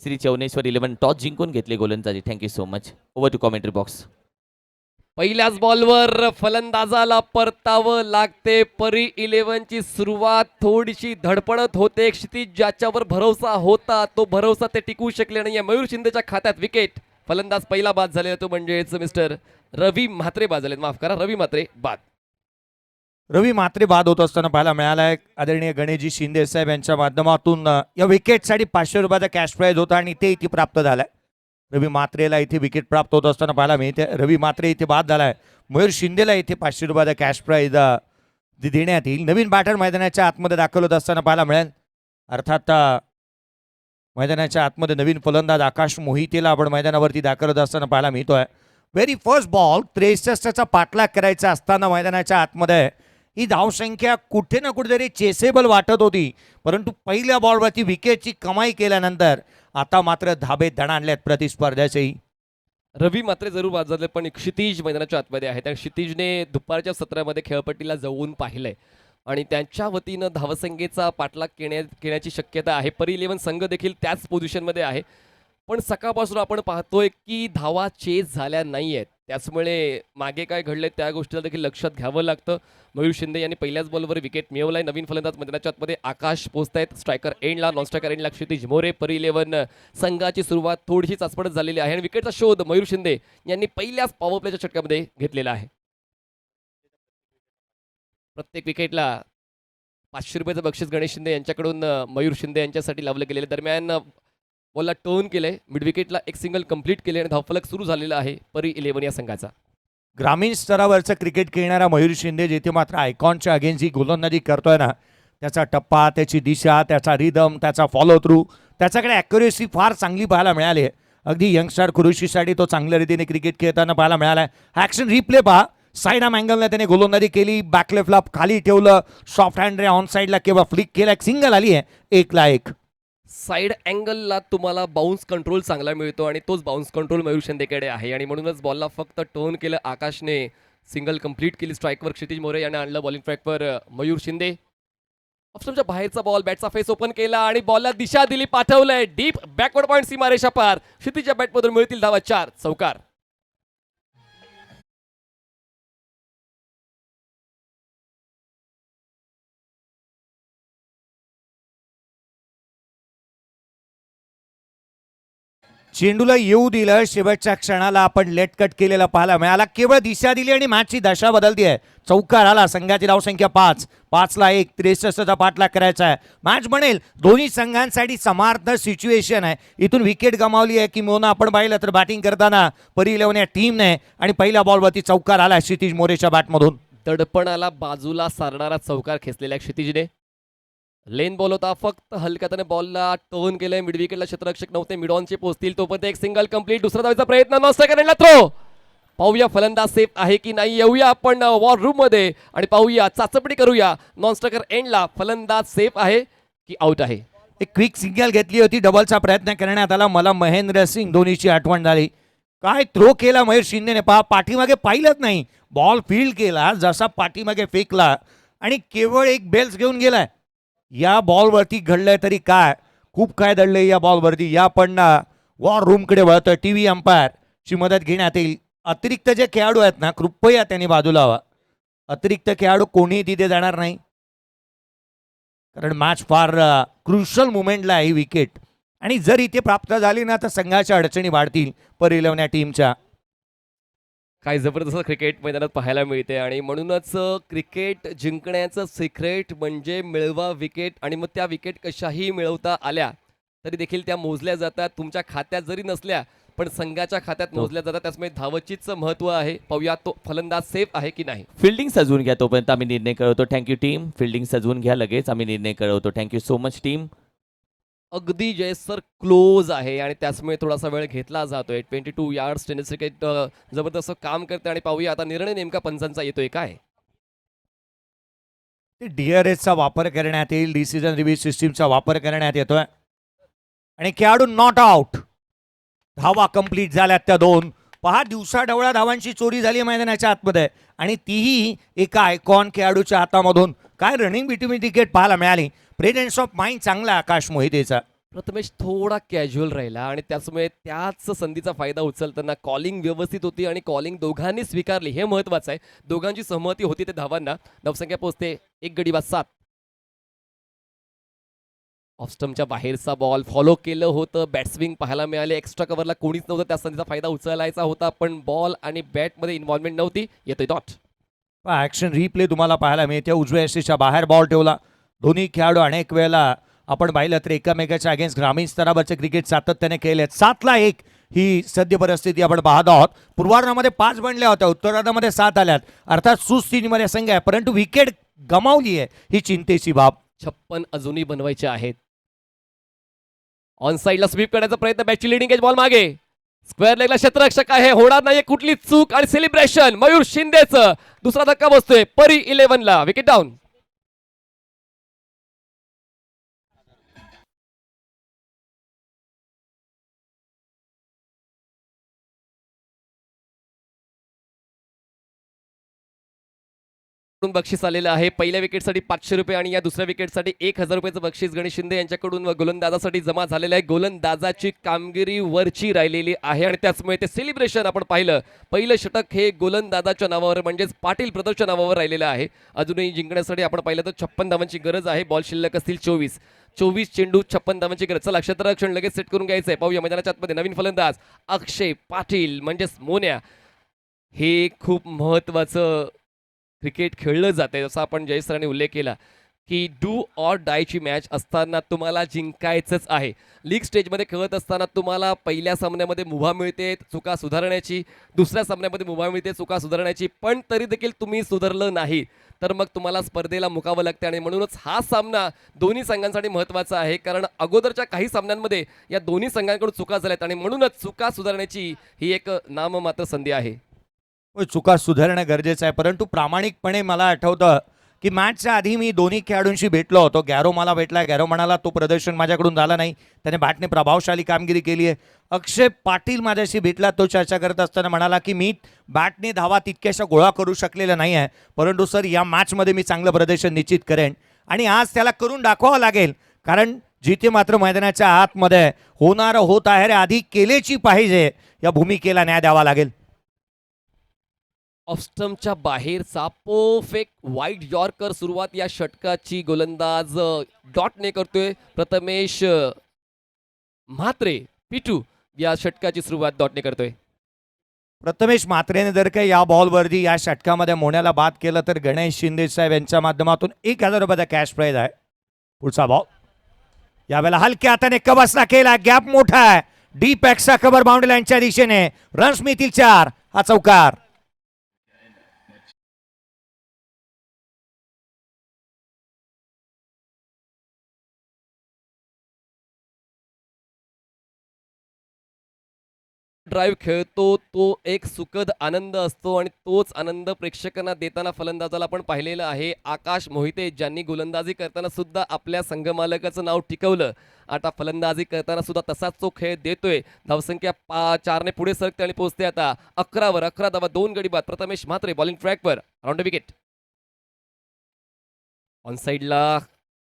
Shri Chauneshwar 11 toss जिंकून घेतले गोलंदाजी. Thank you so much. Over to commentary box. पहिल्याच बॉलवर फलंदाजाला परतावं लागते. परी 11ची सुरुवात थोडीशी धडपडत होते. क्षितिज ज्याच्यावर भरोसा होता तो भरोसा ते टिकवू शकले नाही. मयूर शिंदेच्या खात्यात विकेट. फलंदाज पहिला बाद झालेला तो म्हणजेच मिस्टर रवी म्हात्रे बाद झाले. माफ करा, रवी म्हात्रे बाद. रवी म्हात्रे बाद होत असताना पाहायला मिळालाय. आदरणीय गणेशजी शिंदे साहेब यांच्या माध्यमातून या विकेटसाठी 500 रुपयाचा कॅश प्राईज होता आणि ते इथे प्राप्त झालाय. रवी म्हात्रेला इथे विकेट प्राप्त होत असताना पाहायला मिळते. रवी म्हात्रे इथे बाद झालाय. मयूर शिंदेला इथे 500 रुपयाचा कॅश प्राईज देण्यात येईल. नवीन बॅटर मैदानाच्या आतमध्ये दाखल होत असताना पाहायला मिळेल. अर्थात मैदानाच्या आतमध्ये नवीन फलंदाज आकाश मोहितेला आपण मैदानावरती दाखल होत असताना पाहायला मिळतोय. व्हेरी फर्स्ट बॉल 63चा पाठलाग करायचा असताना मैदानाच्या आतमध्ये ही धावसंख्या कुठे ना कुठेतरी चेसेबल वाटत होती, परंतु पहिल्या बॉलवरती विकेटची कमाई केल्यानंतर आता मात्र धाबे दणाणलेत प्रतिस्पर्ध्याचेही. रवी मात्र जरूर बाद झाले, पण क्षितिज मैदानाच्या आतमध्ये आहे. त्या क्षितिजने दुपारच्या सत्रामध्ये खेळपट्टीला जाऊन पाहिलंय आणि त्यांच्या वतीनं धावसंख्येचा पाठलाग केण्याची शक्यता आहे. परी 11 संघ देखील त्याच पोझिशनमध्ये आहे, पण सकाळपासून आपण पाहतोय की धावा चेस झाल्या नाही आहेत. त्याचमुळे मागे काय घडले त्या गोष्टीला देखील लक्षात घ्यावं लागतं. मयूर शिंदे यांनी पहिल्याच बॉलवर विकेट मिळवलाय. नवीन फलंदाज मैदानाच्या आतमध्ये आकाश पोहोचतायत. स्ट्रायकर एंडला, नॉन स्ट्रायकर एंडला क्षितिज मोरे. परी 11 संघाची सुरुवात थोडीशी चाचपडत झालेली आहे आणि विकेटचा शोध मयूर शिंदे यांनी पहिल्याच पॉवर प्लेच्या षटकामध्ये घेतलेला आहे. प्रत्येक विकेटला 500 रुपयाचं बक्षीस गणेश शिंदे यांच्याकडून मयूर शिंदे यांच्यासाठी लावलं गेलेलं. दरम्यान बॉलला टर्न केलंय, मिड विकेटला एक सिंगल कंप्लीट केले आणि धावफलक सुरू झालेला आहे परी 11 या संघाचा. ग्रामीण स्तरावरचं क्रिकेट खेळणारा मयूर शिंदे जिथे मात्र आयकॉनच्या अगेन्स्ट ही गोलंदाजी करतोय ना, त्याचा टप्पा, त्याची दिशा, त्याचा रिदम, त्याचा फॉलो थ्रू, त्याच्याकडे ॲक्युरेसी फार चांगली पाहायला मिळाली आहे. अगदी यंगस्टार खुरुशीसाठी तो चांगल्या रीतीने क्रिकेट खेळताना पाहायला मिळाला आहे. ॲक्शन रिप्ले पहा, साईड आर्म अँगलने त्याने गोलंदाजी केली, बॅक लेफ्टला खाली ठेवलं, सॉफ्ट हँड रे ऑन साईडला किंवा फ्लिक केला, एक सिंगल आली आहे 1-1. साईड अँगलला तुम्हाला बाउन्स कंट्रोल चांगला मिळतो आणि तोच बाउन्स कंट्रोल मयूर शिंदेकडे आहे आणि म्हणूनच बॉलला फक्त टर्न केलं. आकाशने सिंगल कंप्लीट केली. स्ट्राईकवर क्षितिज मोरे याने आणलं. बॉलिंग ट्रॅकवर मयूर शिंदे. ऑप्शनच्या बाहेरचा बॉल, बॅटचा फेस ओपन केला आणि बॉलला दिशा दिली, पाठवलंय डीप बॅकवर्ड पॉईंट सीमारेषा पार. क्षितिजच्या बॅटमधून मिळतील धावा 4 चौकार. चेंडूला येऊ दिलं, शेवटच्या क्षणाला आपण लेट कट केलेला पाहायला मिळाला. केवळ दिशा दिली आणि मॅचची दशा बदलती आहे. चौकार आला. संघाची धावसंख्या 5ला 1. 63चा पाठलाग करायचा आहे. मॅच बनेल. दोन्ही संघांसाठी समार्थ सिच्युएशन आहे. इथून विकेट गमावली आहे किंवा आपण पाहिलं तर बॅटिंग करताना परी 11 या टीमने आणि पहिल्या बॉलवरती चौकार आला क्षितिज मोरेच्या बॅटमधून. दडपणाला बाजूला सारणारा चौकार खेचलेल्या क्षितिजने लेन बॉल होता, फक्त हलक्या त्याने बॉलला टर्न केलंय. मिड विकेटला क्षेत्ररक्षक नव्हते, मिड ऑनचे पोहोचतील तोपर्यंत एक सिंगल कंप्लीट. दुसरा धावाचा प्रयत्न, नॉन स्ट्रायकर थ्रो. पाहूया फलंदाज सेफ आहे की नाही. येऊया आपण वॉर रूम मध्ये आणि पाहूया, चाचपणी करूया. नॉन स्ट्रायकर एंडला फलंदाज सेफ आहे की आउट आहे. एक क्विक सिंगल घेतली होती, डबलचा प्रयत्न करण्यात आला. मला महेंद्र सिंग धोनीची आठवण झाली. काय थ्रो केला मयूर शिंदेने, पहा पाठीमागे पाहिलंच नाही, बॉल फील्ड केला जसा पाठीमागे फेकला आणि केवळ एक बेल्स घेऊन गेलाय. या बॉलवरती घडलंय तरी काय, खूप काय दडलंय या बॉलवरती. या पण वॉर रूमकडे वळतोय. टीव्ही अंपायर ची मदत घेण्यात येईल. अतिरिक्त जे खेळाडू आहेत ना, कृपया त्यांनी बाजूला व्हा. अतिरिक्त खेळाडू कोणीही तिथे जाणार नाही, कारण मॅच फार क्रुशल मुमेंटला आहे ही विकेट. आणि जर इथे प्राप्त झाली ना तर संघाच्या अडचणी वाढतील परिलवण्या टीमच्या. काय जबरदस्त क्रिकेट मैदानात पाहायला मिळते आणि म्हणूनच क्रिकेट जिंकण्याचं सिक्रेट म्हणजे मिळवा विकेट. आणि मग त्या विकेट कशाही मिळवता आल्या तरी देखील त्या मोजल्या जातात. तुमच्या खात्यात जरी नसल्या पण संघाच्या खात्यात मोजल्या जातात. त्यामुळे धावचीच महत्व आहे. पाहूया तो फलंदाज सेफ आहे की नाही. फिल्डिंग सजवून घ्या, तोपर्यंत आम्ही निर्णय कळवतो. Thank you team. फिल्डिंग सजवून घ्या, लगेच आम्ही निर्णय कळवतो. Thank you so much team. अगदी जयसर क्लोज आहे आणि त्याचमुळे थोडासा वेळ घेतला जातोय. 22 यार्ड्स टेनिस विकेट जबरदस्त काम करते. आणि पाहूया आता निर्णय नेमका पंचांचा येतोय काय. DRSचा वापर करण्यात येईल. डिसिजन रिव्ह्यू सिस्टीमचा वापर करण्यात येतोय आणि खेळाडू नॉट आउट. धावा कंप्लीट झाल्यात त्या दोन. पहा, दिवसाढवळ्या धावांची चोरी झाली मैदानाच्या आतमध्ये आणि तीही एका आयकॉन खेळाडूच्या हातामधून. काय रनिंग बिटवीन विकेट पाहायला मिळाली. प्रेझेन्स ऑफ माइंड चांगला आकाश मोहितेचा. प्रथमेश थोडा कॅज्युअल राहिला आणि त्याचमुळे त्याच संधीचा फायदा उचलताना कॉलिंग व्यवस्थित होती आणि कॉलिंग दोघांनी स्वीकारली, हे महत्वाचं आहे. दोघांची सहमती होती ते धावांना. धावसंख्या पोहोचते 1 गडी बाद 7. ऑफस्टमच्या बाहेरचा बॉल फॉलो केलं होतं. बॅट्सविंग पाहायला मिळाले. एक्स्ट्रा कव्हरला कोणीच नव्हतं. त्या संधीचा फायदा उचलायचा होता पण बॉल आणि बॅटमध्ये इन्व्हॉल्वमेंट नव्हती. येतोय डॉट. ऍक्शन रिप्ले तुम्हाला पाहायला मिळते. उजव्या यष्टीच्या बाहेर बॉल ठेवला. दोन्ही खेळाडू अनेक वेळेला आपण पाहिलं तर एकमेकाच्या अगेन्स्ट ग्रामीण स्तरावरचे क्रिकेट सातत्याने खेळलेत. 7-1 ही सद्य परिस्थिती आपण पाहत आहोत. पूर्वार्धामध्ये 5 बनल्या होत्या, उत्तरार्धामध्ये 7 आल्यात. अर्थात सुस्थितीमध्ये संघ आहे, परंतु विकेट गमावली आहे ही चिंतेची बाब. 56 अजूनही बनवायचे आहेत. ऑन साईडला स्वीप करण्याचा प्रयत्न. बॅटची लिडिंग एज बॉल मागे. स्क्वेअर लेगला क्षेत्ररक्षक आहे, होणार नाही कुठली चूक आणि सेलिब्रेशन. मयूर शिंदेचं दुसरा धक्का बसतोय. परी 11ला विकेट डाऊन. बक्षीस आलेलं आहे. पहिल्या विकेटसाठी 500 रुपये आणि या दुसऱ्या विकेटसाठी 1000 रुपयाचं बक्षीस गणेश शिंदे यांच्याकडून गोलंदाजासाठी जमा झालेलं आहे. गोलंदाजाची कामगिरी वरची राहिलेली आहे आणि त्याचमुळे ते सेलिब्रेशन आपण पाहिलं. पहिलं षटक हे गोलंदाजाच्या नावावर म्हणजेच पाटील ब्रदर्सच्या नावावर राहिलेलं आहे. अजूनही जिंकण्यासाठी आपण पाहिलं तर 56 धावांची गरज आहे. बॉल शिल्लक असतील 24 चेंडू 56 धावांची गरज. चला क्षेत्ररक्षण लगेच सेट करून घ्यायचंय. पाहूया मैदानाच्या आतमध्ये नवीन फलंदाज अक्षय पाटील म्हणजेच मोन्या. हे खूप महत्वाचं क्रिकेट खेळलं जाते. जसं आपण जय सरांनी उल्लेख केला की डू ऑर डायची मॅच असताना तुम्हाला जिंकायचंच आहे. लीग स्टेजमध्ये खेळत असताना तुम्हाला पहिल्या सामन्यामध्ये मुभा मिळते चुका सुधारण्याची, दुसऱ्या सामन्यामध्ये मुभा मिळते चुका सुधारण्याची, पण तरी देखील तुम्ही सुधारलं नाही तर मग तुम्हाला स्पर्धेला मुकावं लागते. आणि म्हणूनच हा सामना दोन्ही संघांसाठी महत्त्वाचा आहे, कारण अगोदरच्या काही सामन्यांमध्ये या दोन्ही संघांकडून चुका झाल्यात आणि म्हणूनच चुका सुधारण्याची ही एक नाममात्र संधी आहे. चुका सुधारणं गरजेचं आहे, परंतु प्रामाणिकपणे मला आठवतं की मॅचच्या आधी मी दोन्ही खेळाडूंशी भेटलो होतो. गॅरो मला भेटला. गॅरो म्हणाला तो प्रदर्शन माझ्याकडून झालं नाही, त्याने बॅटने प्रभावशाली कामगिरी केली आहे. अक्षय पाटील माझ्याशी भेटला. तो चर्चा करत असताना म्हणाला की मी बॅटने धावा तितक्याशा गोळा करू शकलेला नाही आहे, परंतु सर या मॅचमध्ये मी चांगलं प्रदर्शन निश्चित करेन आणि आज त्याला करून दाखवावं लागेल, कारण जिथे मात्र मैदानाच्या आतमध्ये होणारं होत आहे रे आधी केलेची पाहिजे या भूमिकेला न्याय द्यावा लागेल. ऑफस्टमच्या बाहेरचा परफेक्ट व्हाईट यॉर्कर सुरुवात या षटकाची गोलंदाज डॉटने करतोय. प्रथमेश म्हात्रे पिटू या षटकाची सुरुवात डॉटने करतोय. प्रथमेश म्हात्रेने जर काही या बॉलवरती या षटकामध्ये मोन्याला बाद केलं तर गणेश शिंदे साहेब यांच्या माध्यमातून 1000 रुपयाचा कॅश प्राईज आहे. पुढचा बॉल यावेळेला हलक्या हाताने कबसला केला. गॅप मोठा आहे. डीप एक्स्ट्रा कव्हर बाउंड्री लाईनच्या दिशेने. रन्स मिळतील 4. हा चौकार. ड्राईव्ह खेळतो तो एक सुखद आनंद असतो आणि तोच आनंद प्रेक्षकांना देताना फलंदाजाला आपण पाहिलेलं आहे. आकाश मोहिते ज्यांनी गोलंदाजी करताना सुद्धा आपल्या संघमालकाचं नाव टिकवलं, आता फलंदाजी करताना सुद्धा तसाच तो खेळ देतोय. धावसंख्या 4ने पुढे सरकते आणि पोहोचते आता 11वर. 11 धावा 2 गडी बाद. प्रथमेश म्हात्रे बॉलिंग ट्रॅकवर राऊंड विकेट. ऑन साईडला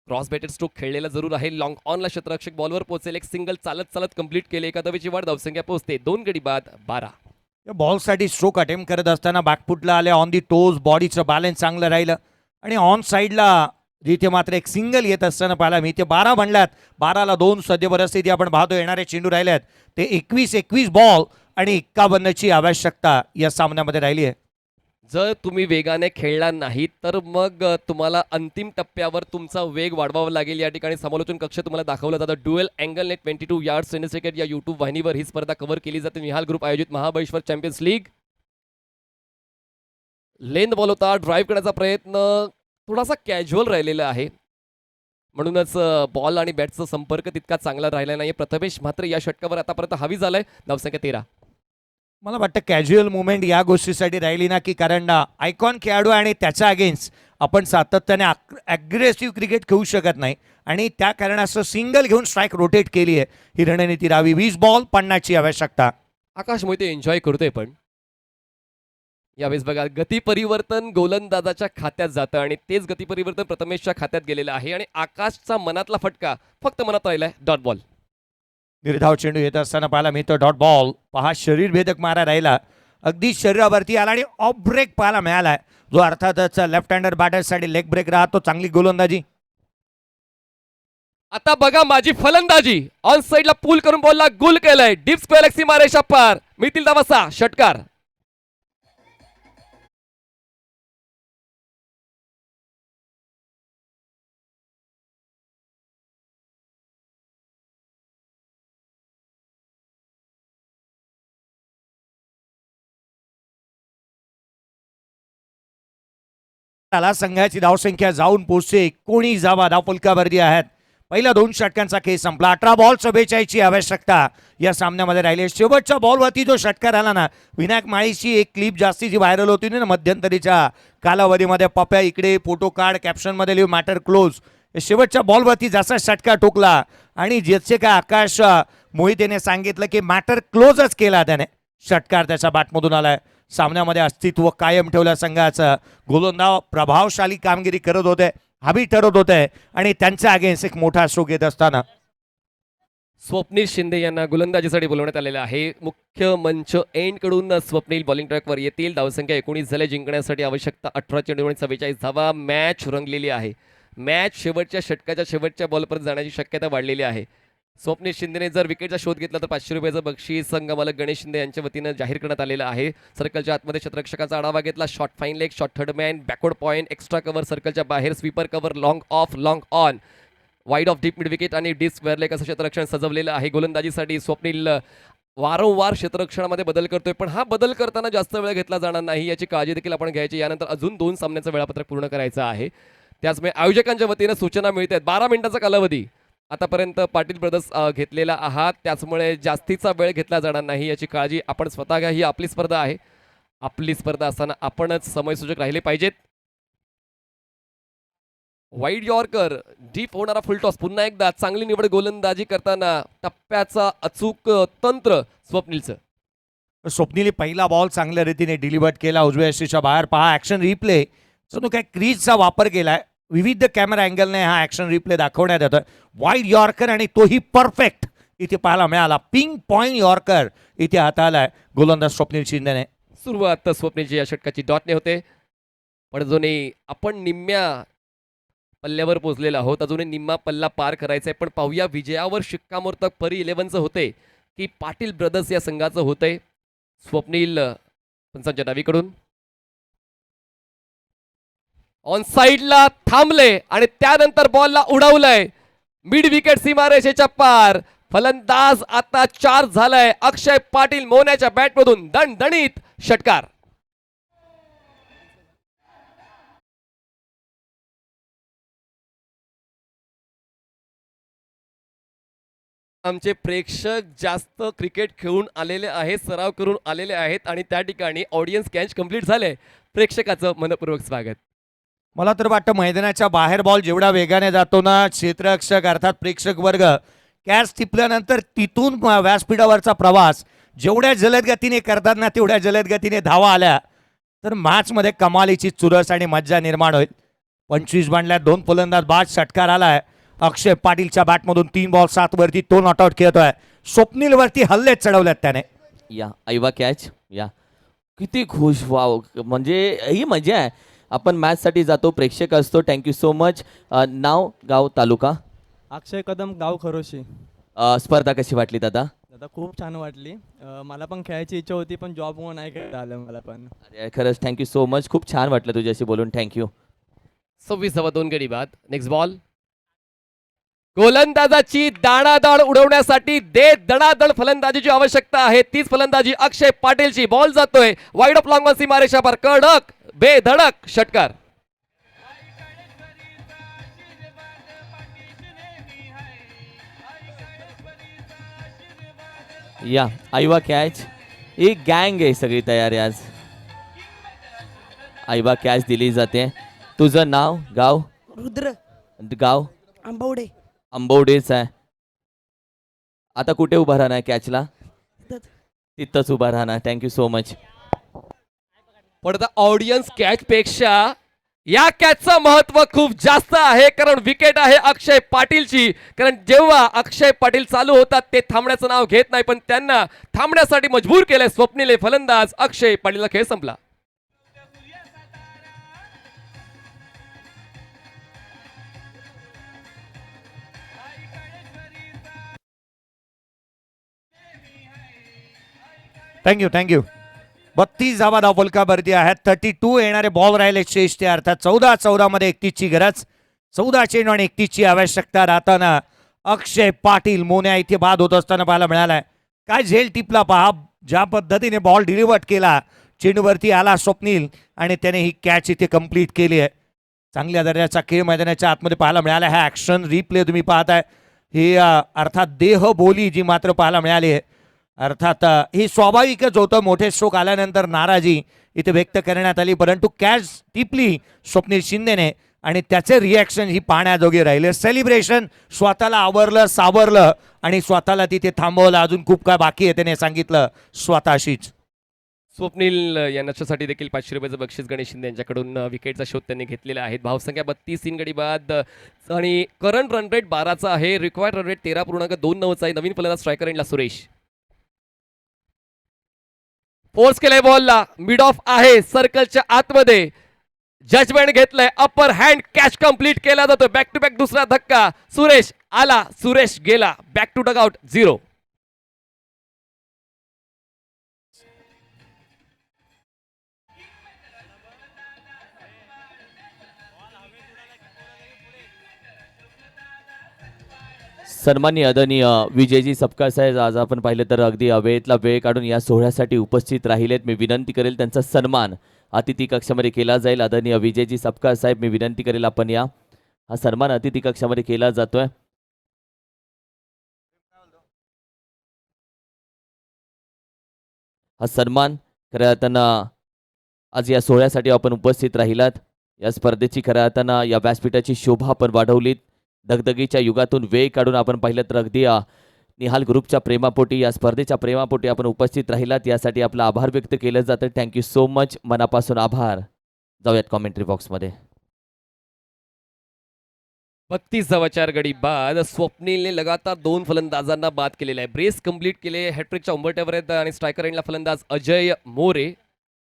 क्रॉस बॅटेड स्ट्रोक खेळलेला जरूर आहे. लॉंग ऑनला क्षेत्ररक्षक बॉलवर पोहोचेल. एक सिंगल चालत चालत कंप्लीट केले. एका धावेची वाढ. धावसंख्या पोहोचते 2 गडी बाद 12. या बॉलसाठी स्ट्रोक अटेम्प्ट करत असताना बॅकफुटला आले, ऑन दी टोज, बॉडीचं बॅलन्स चांगलं राहिलं आणि ऑन साईडला जिथे मात्र एक सिंगल येत असताना पाहिला मी. ते 12 म्हणलात, 12ला 2 सद्य परिस्थिती आपण पाहतो. येणारे चेंडू राहिल्यात ते 21 बॉल आणि 51ची आवश्यकता या सामन्यामध्ये राहिली आहे. जर तुम्ही वेगाने खेळला नाही तर मग तुम्हाला अंतिम टप्प्यावर तुमचा वेग वाढवावा लागेल. या ठिकाणी समालोचन कक्ष तुम्हाला दाखवलं जातं. Dual angle net 22 yards tennis cricket या यूट्यूब वाहिनीवर ही स्पर्धा कव्हर केली जाते. निहाल ग्रुप आयोजित Mahabaleshwar champions league. Length ball होता. ड्राईव्ह करण्याचा प्रयत्न थोडासा कॅज्युअल राहिलेला आहे, म्हणूनच बॉल आणि बॅटचा संपर्क तितका चांगला राहिला नाही. प्रथमेश मात्र या षटकावर आतापर्यंत हावी झालाय. धावसंख्या 13. मला वाटतं कॅज्युअल मुवमेंट या गोष्टीसाठी राहिली ना, की कारण आयकॉन खेळाडू आणि त्याच्या अगेन्स्ट आपण सातत्याने अग्रेसिव्ह क्रिकेट खेळू शकत नाही आणि त्या कारणास्तव सिंगल घेऊन स्ट्राईक रोटेट केली आहे. ही रणनीती राहावी. 20 बॉल 50ची आवश्यकता. आकाश मोहिते एन्जॉय करतोय, पण यावेळेस बघा गती परिवर्तन गोलंदाजाच्या खात्यात जातं आणि तेच गती परिवर्तन प्रथमेशच्या खात्यात गेलेलं आहे आणि आकाशचा मनातला फटका फक्त मनात राहिलाय. Dot ball. निर्धाव चेंडू येत असताना पाहिला मी तो डॉट बॉल. पहा शरीरभेदक मारा राहिला, अगदी शरीरावरती आला आणि ऑफ ब्रेक पाहायला मिळालाय, जो अर्थातच लेफ्ट हँडर बॅटर्ससाठी लेग ब्रेक राहतो. चांगली गोलंदाजी. आता बघा माझी फलंदाजी. ऑन साईडला पूल करून बॉलला गुल केलंय. डीप स्क्वेअर लेग सीमा रेषा पार. मिळतील धावा 6. षटकार. त्याला संघाची धावसंख्या जाऊन पोहोचते 19 धावा धावफलकावरती आहेत. पहिल्या 2 षटकांचा खेळ संपला. 18 बॉल 44ची आवश्यकता या सामन्यामध्ये राहिली. शेवटच्या बॉलवरती जो षटकार आला ना, विनायक माळीची एक क्लिप जास्तीची व्हायरल होती ना मध्यंतरीच्या कालावधीमध्ये. पप्या इकडे फोटो काढ, कॅप्शनमध्ये लिहू मॅटर क्लोज. शेवटच्या बॉलवरती जसा षटकार ठोकला आणि ज्याचे काय आकाश मोहितेने सांगितलं की मॅटर क्लोजच केला त्याने. षटकार त्याच्या बॅटमधून आलाय. सामन्यामध्ये अस्तित्व कायम ठेवलं संघाचं. गोलंदाज प्रभावशाली कामगिरी करत होते, हवी ठरत होते आणि त्यांच्या अगेन्स्ट एक मोठा स्ट्रोक येत असताना स्वप्नील शिंदे यांना गोलंदाजीसाठी बोलवण्यात आलेलं आहे. मुख्य मंच एंड कडून स्वप्नील बॉलिंग ट्रॅकवर येतील. धावसंख्या 19 झाले. जिंकण्यासाठी आवश्यकता 18 चेंडू आणि 44 धावा. मॅच रंगलेली आहे. मॅच शेवटच्या षटकाच्या शेवटच्या बॉलपर्यंत जाण्याची शक्यता वाढलेली आहे. स्वप्नील शिंदेने जर विकेटचा शोध घेतला तर 500 रुपयाचं बक्षीस संघमालक गणेश शिंदे यांच्या वतीनं जाहीर करण्यात आलेलं आहे. सर्कलच्या आतमध्ये क्षेत्ररक्षकाचा आढावा घेतला. Short fine leg, short third man, backward point, extra cover, सर्कलच्या बाहेर sweeper cover, long of, long on, wide of deep mid wicket आणि डिस्क स्क्वेअर लेग असं क्षेत्ररक्षण सजवलेलं आहे. गोलंदाजीसाठी स्वप्नील वारंवार क्षेत्ररक्षणामध्ये बदल करतोय, पण हा बदल करताना जास्त वेळ घेतला जाणार नाही याची काळजी देखील आपण घ्यायची. यानंतर अजून 2 सामन्याचं वेळापत्रक पूर्ण करायचं आहे. त्याचमुळे आयोजकांच्या वतीनं सूचना मिळत आहेत. 12 मिनिटाचा कालावधी आतापर्यंत पाटील ब्रदर्स घेतलेला आहात, त्याचमुळे जास्तीचा वेळ घेतला जाणार नाही याची काळजी आपण स्वतः घ्या. ही आपली स्पर्धा आहे. आपली स्पर्धा असताना आपणच समयसूचक राहिले पाहिजेत. वाईड यॉर्कर, डीप होणारा फुलटॉस. पुन्हा एकदा चांगली निवड गोलंदाजी करताना टप्प्याचा अचूक तंत्र स्वप्नीलचं. स्वप्नीलने पहिला बॉल चांगल्या रीतीने डिलिव्हर केला उजव्या यष्टीच्या बाहेर. पहा ऍक्शन रिप्ले. जणू काय क्रीजचा वापर केलाय. विविध कॅमेरा अँगलने हा ॲक्शन रिप्ले दाखवण्यात येतोय. वाईड यॉर्कर आणि तोही परफेक्ट इथे पाहायला मिळाला. पिंक पॉइंट यॉर्कर इथे हाताळलाय गोलंदाज स्वप्नील शिंदेने. सुरुवात स्वप्नीलची या षटकाची डॉटने होते, पण अजूनही आपण निम्म्या पल्ल्यावर पोहोचलेला आहोत. अजूनही निम्मा पल्ला पार करायचा आहे. पण पाहूया विजयावर शिक्कामोर्तब परी 11चं होते की पाटील ब्रदर्स या संघाचं होतंय. स्वप्नील पंचांच्या डावीकडून ऑन साईडला थांबले आणि त्यानंतर बॉलला उडवलंय मिड विकेट सीमारेषेच्या पार. फलंदाज आता 4 झालाय. अक्षय पाटील मोन्याच्या बॅटमधून दणदणीत षटकार. आमचे प्रेक्षक जास्त क्रिकेट खेळून आलेले आहेत, सराव करून आलेले आहेत आणि त्या ठिकाणी ऑडियन्स कॅच कंप्लीट झाले. प्रेक्षकाचं मनपूर्वक स्वागत. मला तर वाटतं मैदानाच्या बाहेर बॉल जेवढा वेगाने जातो ना, क्षेत्ररक्षक अर्थात प्रेक्षक वर्ग कॅच टिपल्यानंतर तिथून व्यासपीठावरचा प्रवास जेवढ्या जलद गतीने करतात ना, तेवढ्या जलद गतीने धावा आल्या तर मॅचमध्ये कमालीची चुरस आणि मज्जा निर्माण होईल. 25 बांधल्यात, 2 फलंदाज बाद, षटकार आलाय. अक्षय पाटीलच्या बॅटमधून 3 बॉल 7 वरती तो नॉट आउट खेळतोय. स्वप्नील वरती हल्ले चढवल्यात त्याने. या ऐवा कॅच या किती खुश वाव, म्हणजे ही मजा आहे. आपण मॅचसाठी जातो, प्रेक्षक असतो. Thank you so much. नाव गाव तालुका. अक्षय कदम, गाव खरोशी. स्पर्धा कशी वाटली दादा? दादा खूप छान वाटली. मला पण खेळायची इच्छा होती पण जॉबमुळे नाही खेळता आलं मला पण. अरे खरंच थँक्यू सो मच. खूप छान वाटलं तुझ्याशी बोलून. थँक्यू. 26 गडी बाद. Next ball. गोलंदाजाची दाणादाण उडवण्यासाठी दे दणादण फलंदाजीची आवश्यकता आहे. तीच फलंदाजी अक्षय पाटीलची. बॉल जातोय वाईड ऑफ लॉंग ऑन सीमारेषा पर. कडक बेधडक षटकार. या आईवा कॅच. एक गँग आहे सगळी तयार आहे आज. आईवा कॅच दिली जाते. तुझं नाव गाव? रुद्र गाव आंबवडे. आंबवडेच आहे. आता कुठे उभा राहणार कॅचला? तिथंच उभा राहणार. Thank you so much. पण आता ऑडियन्स कॅच पेक्षा या कॅचचं महत्व खूप जास्त आहे, कारण विकेट आहे अक्षय पाटीलची. कारण जेव्हा अक्षय पाटील चालू होतात ते थांबण्याचं नाव घेत नाही, पण त्यांना थांबण्यासाठी मजबूर केलंय स्वप्नील फलंदाज अक्षय पाटीलचा खेळ संपला. थँक्यू. 32 धावा धावफलकावरती आहेत. 32 येणारे बॉल राहिले शेष ते, अर्थात 14 मध्ये 31ची गरज, 14 चेंडू आणि 31ची आवश्यकता राहताना अक्षय पाटील मोन्या इथे बाद होत असताना पाहायला मिळालाय. काय झेल टिपला पहा, ज्या पद्धतीने बॉल डिलिव्हर्ड केला. चेंडूवरती आला स्वप्नील आणि त्याने ही कॅच इथे कंप्लीट केली आहे. चांगल्या दर्जाचा खेळ मैदानाच्या आतमध्ये पाहायला मिळाला. हा ॲक्शन रिप्ले तुम्ही पाहताय. ही अर्थात देहबोली जी मात्र पाहायला मिळाली आहे. अर्थात हे स्वाभाविकच होतं. मोठे स्ट्रोक आल्यानंतर नाराजी इथे व्यक्त करण्यात आली, परंतु कॅच टिपली स्वप्नील शिंदेने आणि त्याचे रिॲक्शन ही पाहण्याजोगे राहिले. सेलिब्रेशन, स्वतःला आवरलं सावरलं आणि स्वतःला तिथे थांबवलं. अजून खूप काय बाकी आहे त्याने सांगितलं स्वतःशीच. स्वप्नील यांच्यासाठी देखील 500 रुपयाचं बक्षीस गणेश शिंदे यांच्याकडून विकेटचा शोध त्यांनी घेतलेला आहे. धावसंख्या 32, 3 गडी बाद आणि करंट रन रेट 12चा आहे. रिक्वायर्ड रन रेट 13.29 आहे. नवीन फलंदाज स्ट्रायकर एंडला सुरेश. फोर्स केलाय बॉलला, मिड ऑफ आहे सर्कलच्या आतमध्ये. जजमेंट घेतलंय, अपर हँड कॅच कंप्लीट केला जातो. बॅक टू बॅक दुसरा धक्का. सुरेश आला, सुरेश गेला. Back to dugout 0. सन्माननीय आदरणीय विजयजी सपकाळ साहेब, आज आपण पाहिलं तर अगदी वेळेतला वेळ काढून या सोहळ्यासाठी उपस्थित राहिलेत. मी विनंती करेल त्यांचा सन्मान अतिथी कक्षामध्ये केला जाईल. आदरणीय विजयजी सपकाळ साहेब, मी विनंती करेल आपण या हा सन्मान अतिथी कक्षामध्ये केला जातोय. हा सन्मान खऱ्या अर्थानं आज या सोहळ्यासाठी आपण उपस्थित राहिलात. या स्पर्धेची खऱ्या अर्थानं या व्यासपीठाची शोभा आपण वाढवलीत. दगदगीच्या युगातून वेळ काढून आपण पाहिलं तर अगदी निहाल ग्रुपच्या प्रेमापोटी, या स्पर्धेच्या प्रेमापोटी आपण उपस्थित राहिलात. यासाठी आपला आभार व्यक्त केलं जातं. थँक्यू सो मच, मनापासून आभार. जाऊयात कॉमेंट्री बॉक्समध्ये. 32 धावा गडी बाद. स्वप्नीलने लगातार 2 फलंदाजांना बाद केलेला आहे. ब्रेस कंप्लीट केले, हॅट्रिकच्या उंबरट्यावर आहेत आणि स्ट्रायकर एंडला फलंदाज अजय मोरे.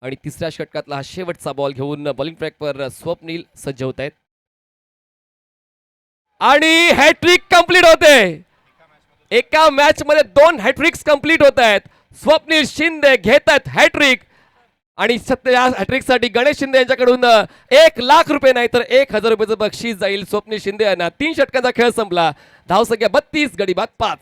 आणि तिसऱ्या षटकातला हा शेवटचा बॉल घेऊन बॉलिंग ट्रॅकवर स्वप्नील सज्ज होत आहेत आणि हॅट्रिक कंप्लीट होते. एका मॅच मध्ये 2 हॅट्रिक्स कंप्लीट होत आहेत. स्वप्नील शिंदे घेत आहेत हॅट्रिक आणि या हॅट्रिकसाठी गणेश शिंदे यांच्याकडून 1,00,000 रुपये नाही तर 1,000 रुपयाचं बक्षीस जाईल स्वप्नील शिंदे यांना. 3 षटकांचा खेळ संपला. धावसंख्या 32, गडी बाद 5.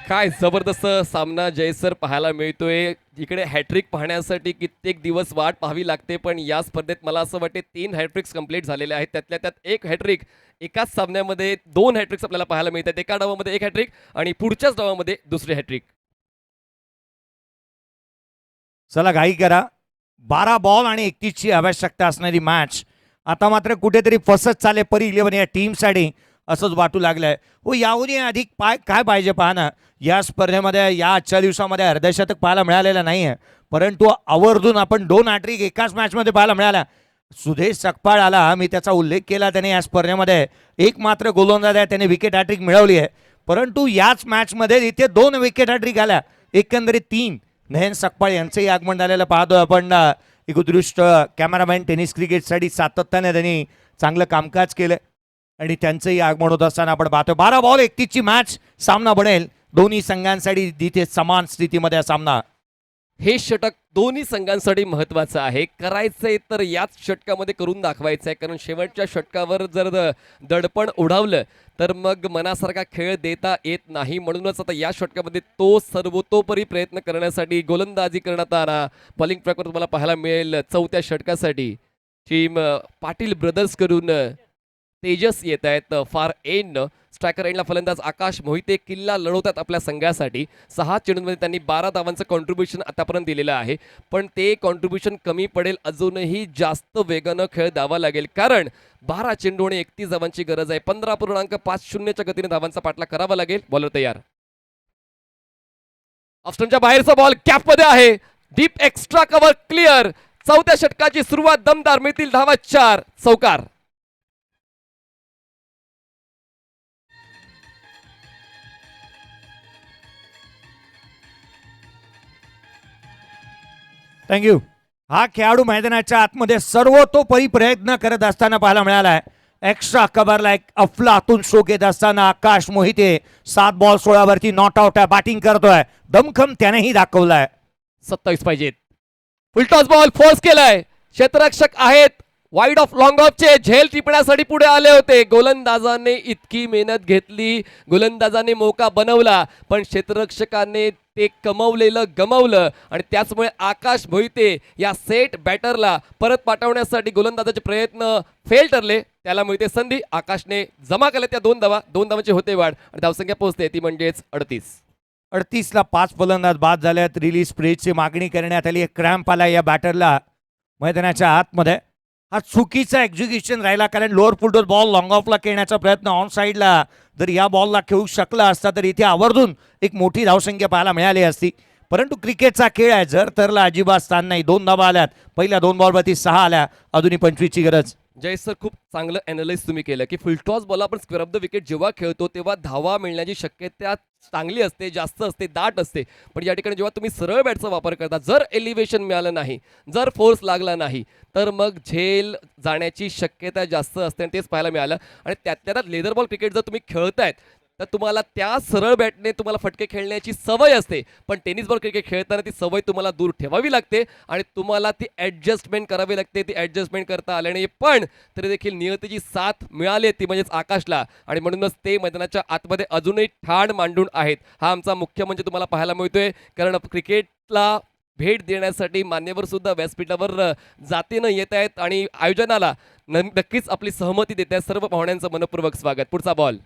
काय जबरदस्त सामना जयसर पाहायला मिळतोय. इकडे हॅट्रिक पाहण्यासाठी कित्येक दिवस वाट पाहावी लागते, पण या स्पर्धेत मला असं वाटते 3 हॅट्रिक्स कंप्लीट झालेले आहेत. त्यातल्या त्यात एक हॅट्रिक एकाच सामन्यामध्ये 2 हॅट्रिक्स आपल्याला पाहायला मिळतात. एका डावामध्ये एक हॅट्रिक आणि पुढच्याच डावामध्ये दुसरी हॅट्रिक. चला घाई करा. 12 बॉल आणि 31ची आवश्यकता असणारी मॅच आता मात्र कुठेतरी फसत चाले परी 11 या टीमसाठी असंच वाटू लागलंय. हो याहूनही अधिक काय पाहिजे पहा ना. या स्पर्धेमध्ये या आजच्या दिवसामध्ये अर्धशतक पाहायला मिळालेलं नाही आहे, परंतु आवर्जून आपण 2 हॅट्रिक एकाच मॅचमध्ये पाहायला मिळाल्या. सुदेश सकपाळ आला, मी त्याचा उल्लेख केला, त्याने या स्पर्धेमध्ये एक मात्र गोलंदाज आहे त्याने विकेट हॅट्रिक मिळवली आहे, परंतु याच मॅचमध्ये इथे 2 विकेट हॅट्रिक आल्या, एकंदरीत 3. नयन सकपाळ यांचंही आगमन झालेलं पाहतोय आपण. एक उत्कृष्ट कॅमेरामॅन टेनिस क्रिकेटसाठी सातत्याने त्यांनी चांगलं कामकाज केलं आणि त्यांचंही आगमन होत असताना आपण पाहतोय. 12 बॉल 31ची मॅच सामना बनेल दोन्ही संघांसाठी. तिथे समान स्थितीमध्ये हा सामना. हे षटक दोन्ही संघांसाठी महत्त्वाचं आहे. करायचंय तर याच षटकामध्ये करून दाखवायचं आहे, कारण शेवटच्या षटकावर जर दडपण उडावलं तर मग मनासारखा खेळ देता येत नाही. म्हणूनच आता या षटकामध्ये तो सर्वतोपरी प्रयत्न करण्यासाठी गोलंदाजी करण्यात आला. बॉलिंग ट्रॅकवर तुम्हाला पाहायला मिळेल 4थ्या षटकासाठी टीम पाटील ब्रदर्स करून तेजस येत आहेत फार एंड. स्ट्रायकर एंडला फलंदाज आकाश मोहिते किल्ला लढवतात आपल्या संघासाठी. 6 चेंडूंमध्ये त्यांनी 12 धावांचं कॉन्ट्रीब्युशन आतापर्यंत दिलेलं आहे, पण ते कॉन्ट्रीब्युशन कमी पडेल. अजूनही जास्त वेगानं खेळ द्यावा लागेल, कारण 12 चेंडू आणि 31 धावांची गरज आहे. 15.50च्या गतीने धावांचा पाठला करावा लागेल. बॉलर तयार. ऑफस्टनच्या बाहेरचा बॉल कॅपमध्ये आहे. Deep extra cover clear. 4थ्या षटकाची सुरुवात दमदार. मिळतील धावा 4. चौकार. थँक्यू. हा खेळाडू मैदानाच्या आतमध्ये सर्वतोपरी प्रयत्न करत असताना पाहायला मिळालाय. एक्स्ट्रा कव्हरला एक अफलातून शोक येत असताना आकाश मोहिते 7 बॉल 16 वरती नॉट आउट आहे. बॅटिंग करतोय. दमखम त्यानेही दाखवलाय. 27 पाहिजेत. फुलटॉस बॉल फोर्स केलाय. क्षेत्ररक्षक आहेत वाईड ऑफ लॉंग ऑफचे झेल टिपण्यासाठी पुढे आले होते. गोलंदाजाने इतकी मेहनत घेतली, गोलंदाजाने मौका बनवला, पण क्षेत्ररक्षकाने ते कमवलेलं गमावलं आणि त्याचमुळे आकाश मोहिते या सेट बॅटरला परत पाठवण्यासाठी गोलंदाजाचे प्रयत्न फेल ठरले. त्याला मिळते संधी. आकाशने जमा केल्या त्या 2 धावा. 2 धावांची होते वाढ आणि धावसंख्या पोहोचते ती म्हणजेच 38. 38ला 5 फलंदाज बाद झाल्यात. रिलीज स्प्रेची मागणी करण्यात आली. क्रॅम्प आला या बॅटरला मैदानाच्या आतमध्ये. हा चुकीचा एक्झिक्युशन राहिला, कारण लोअर फुलटॉस बॉल लॉंग ऑफला खेळण्याचा प्रयत्न ऑन साईडला जर या बॉलला खेळू शकला असता तर इथे आवर्जून एक मोठी धावसंख्या पाहायला मिळाली असती, परंतु क्रिकेटचा खेळ आहे. जर तरला अजिबात स्थान नाही. 2 धावा आल्यात. पहिल्या 2 बॉलवरती 6 आल्या. अजूनही 25ची गरज. जय सर, खूप चांगलं अॅनालाइज तुम्ही केलं की फुलटॉस बॉल आपण स्क्वेअर ऑफ द विकेट जेव्हा खेळतो तेव्हा धावा मिळण्याची शक्यता चांगली असते, जास्त असते, दाट असते. पण या ठिकाणी जेव्हा तुम्ही सरळ बॅटचा वापर करता, जर एलिव्हेशन मिळालं नाही, जर फोर्स लागला नाही, तर मग झेल जाण्याची शक्यता जास्त असते आणि तेच पाहायला मिळालं. आणि त्यातल्या त्यात लेदर बॉल क्रिकेट जर तुम्ही खेळतायत तर तुम्हाला त्या सरळ बॅटने तुम्हाला फटके खेळण्याची सवय असते, पण टेनिस बॉल क्रिकेट खेळताना ती सवय तुम्हाला दूर ठेवावी लागते आणि तुम्हाला ती ॲडजस्टमेंट करावी लागते. ती ॲडजस्टमेंट करता आले नाही, पण तरी देखील नियतीची साथ मिळाली ती म्हणजेच आकाशला, आणि म्हणूनच ते मैदानाच्या आतमध्ये अजूनही ठाण मांडून आहेत. हा आमचा मुख्य म्हणजे तुम्हाला पाहायला मिळतोय, कारण क्रिकेटला भेट देण्यासाठी मान्यवर सुद्धा व्यासपीठावर जातीनं येत आहेत आणि आयोजनाला नक्कीच आपली सहमती देत आहेत. सर्व पाहुण्यांचं मनपूर्वक स्वागत. पुढचा बॉल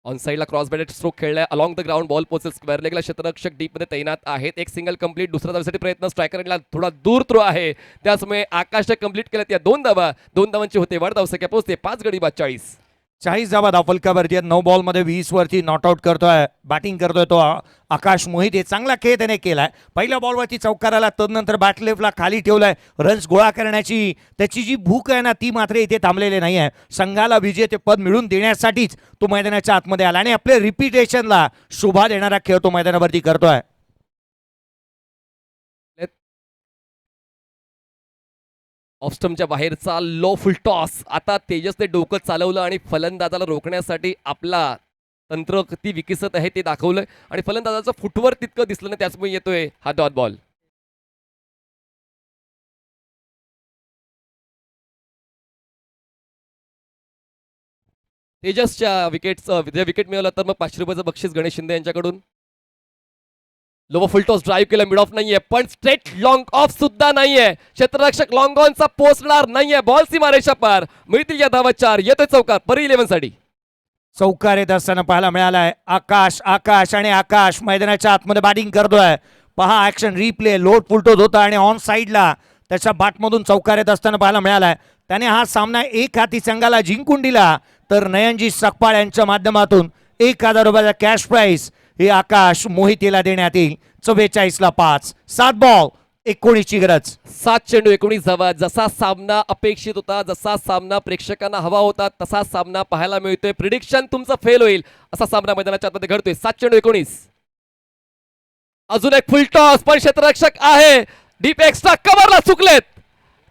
ऑन साईडला क्रॉस बॅटेड स्ट्रोक खेळलाय. अलॉंग द ग्राउंड बॉल पोचेल स्क्वेअर लेगला. क्षेत्ररक्षक डीपमध्ये तैनात आहेत. एक सिंगल कंप्लीट. दुसरा धावसाठी प्रयत्न. स्ट्रायकरला थोडा दूर थ्रो आहे, त्याचमुळे आकाशने कंप्लीट केल्या त्या 2 धावा. 2 धावांची होते वाढ. धावसंख्या पोहोचते 5 गडी बाद 40. 40 धावा धावफलकावरती आहेत. 9 बॉलमध्ये 20 वरती नॉट आउट करतोय. बॅटिंग करतोय तो आकाश मोहिते. चांगला खेळ त्याने केलाय. पहिल्या बॉलवरती चौकार आला, तदनंतर बॅट लेफ्टला खाली ठेवलाय. रन्स गोळा करण्याची त्याची जी भूक आहे ना, ती मात्र इथे थांबलेली नाही आहे. संघाला विजेतेपद मिळून देण्यासाठीच तो मैदानाच्या आतमध्ये आला आणि आपल्या रिपिटेशनला शोभा देणारा खेळ तो मैदानावरती करतोय. ऑफस्टमच्या बाहेरचा लो फुल टॉस. आता तेजसने डोकं चालवलं आणि फलंदाजाला रोखण्यासाठी आपला तंत्र किती विकसित आहे ते दाखवलं आणि फलंदाजाचं फुटवर तितकं दिसलं नाही, त्याचमुळे येतोय हा डॉट बॉल. तेजसच्या विकेट मिळवलं तर मग 500 रुपयाचं बक्षीस गणेश शिंदे यांच्याकडून. लोबो फुलटॉस ड्राईव्ह केला, मिड ऑफ नाहीये, पण स्ट्रेट लॉंग ऑफ सुद्धा नाहीये. क्षेत्ररक्षक लॉंग ऑनचा पोचणार नाहीये. बॉल सीमारेषा पार. मिळतील या धावा 4. येतोय चौकार परी 11 साठी. चौकार येत असताना पाहायला मिळालाय. आकाश आणि आकाश मैदानाच्या आतमध्ये बॅटिंग करतोय. पहा ऍक्शन रिप्ले. लोड फुलटोस होता आणि ऑन साईडला त्याच्या बॅटमधून चौकार येत असताना पाहायला मिळालाय. त्याने हा सामना एक हाती संघाला जिंकून दिला. तर नयनजी सकपाळ यांच्या माध्यमातून 1000 रुपयाचा कॅश प्राइज हे आकाश मोहितेला देण्यात येईल. 44ला 5. 7 बॉल 19 ची गरज. 7 चेंडू 19 धावा. जसा सामना अपेक्षित होता, जसा सामना प्रेक्षकांना हवा होता, तसा सामना पाहायला मिळतोय. प्रिडिक्शन तुमचं फेल होईल असा सामना मैदानाच्या आतमध्ये घडतोय. 7 चेंडू 19. अजून एक फुल टॉस, पण क्षेत्ररक्षक आहे. डीप एक्स्ट्रा कव्हरला चुकलेत.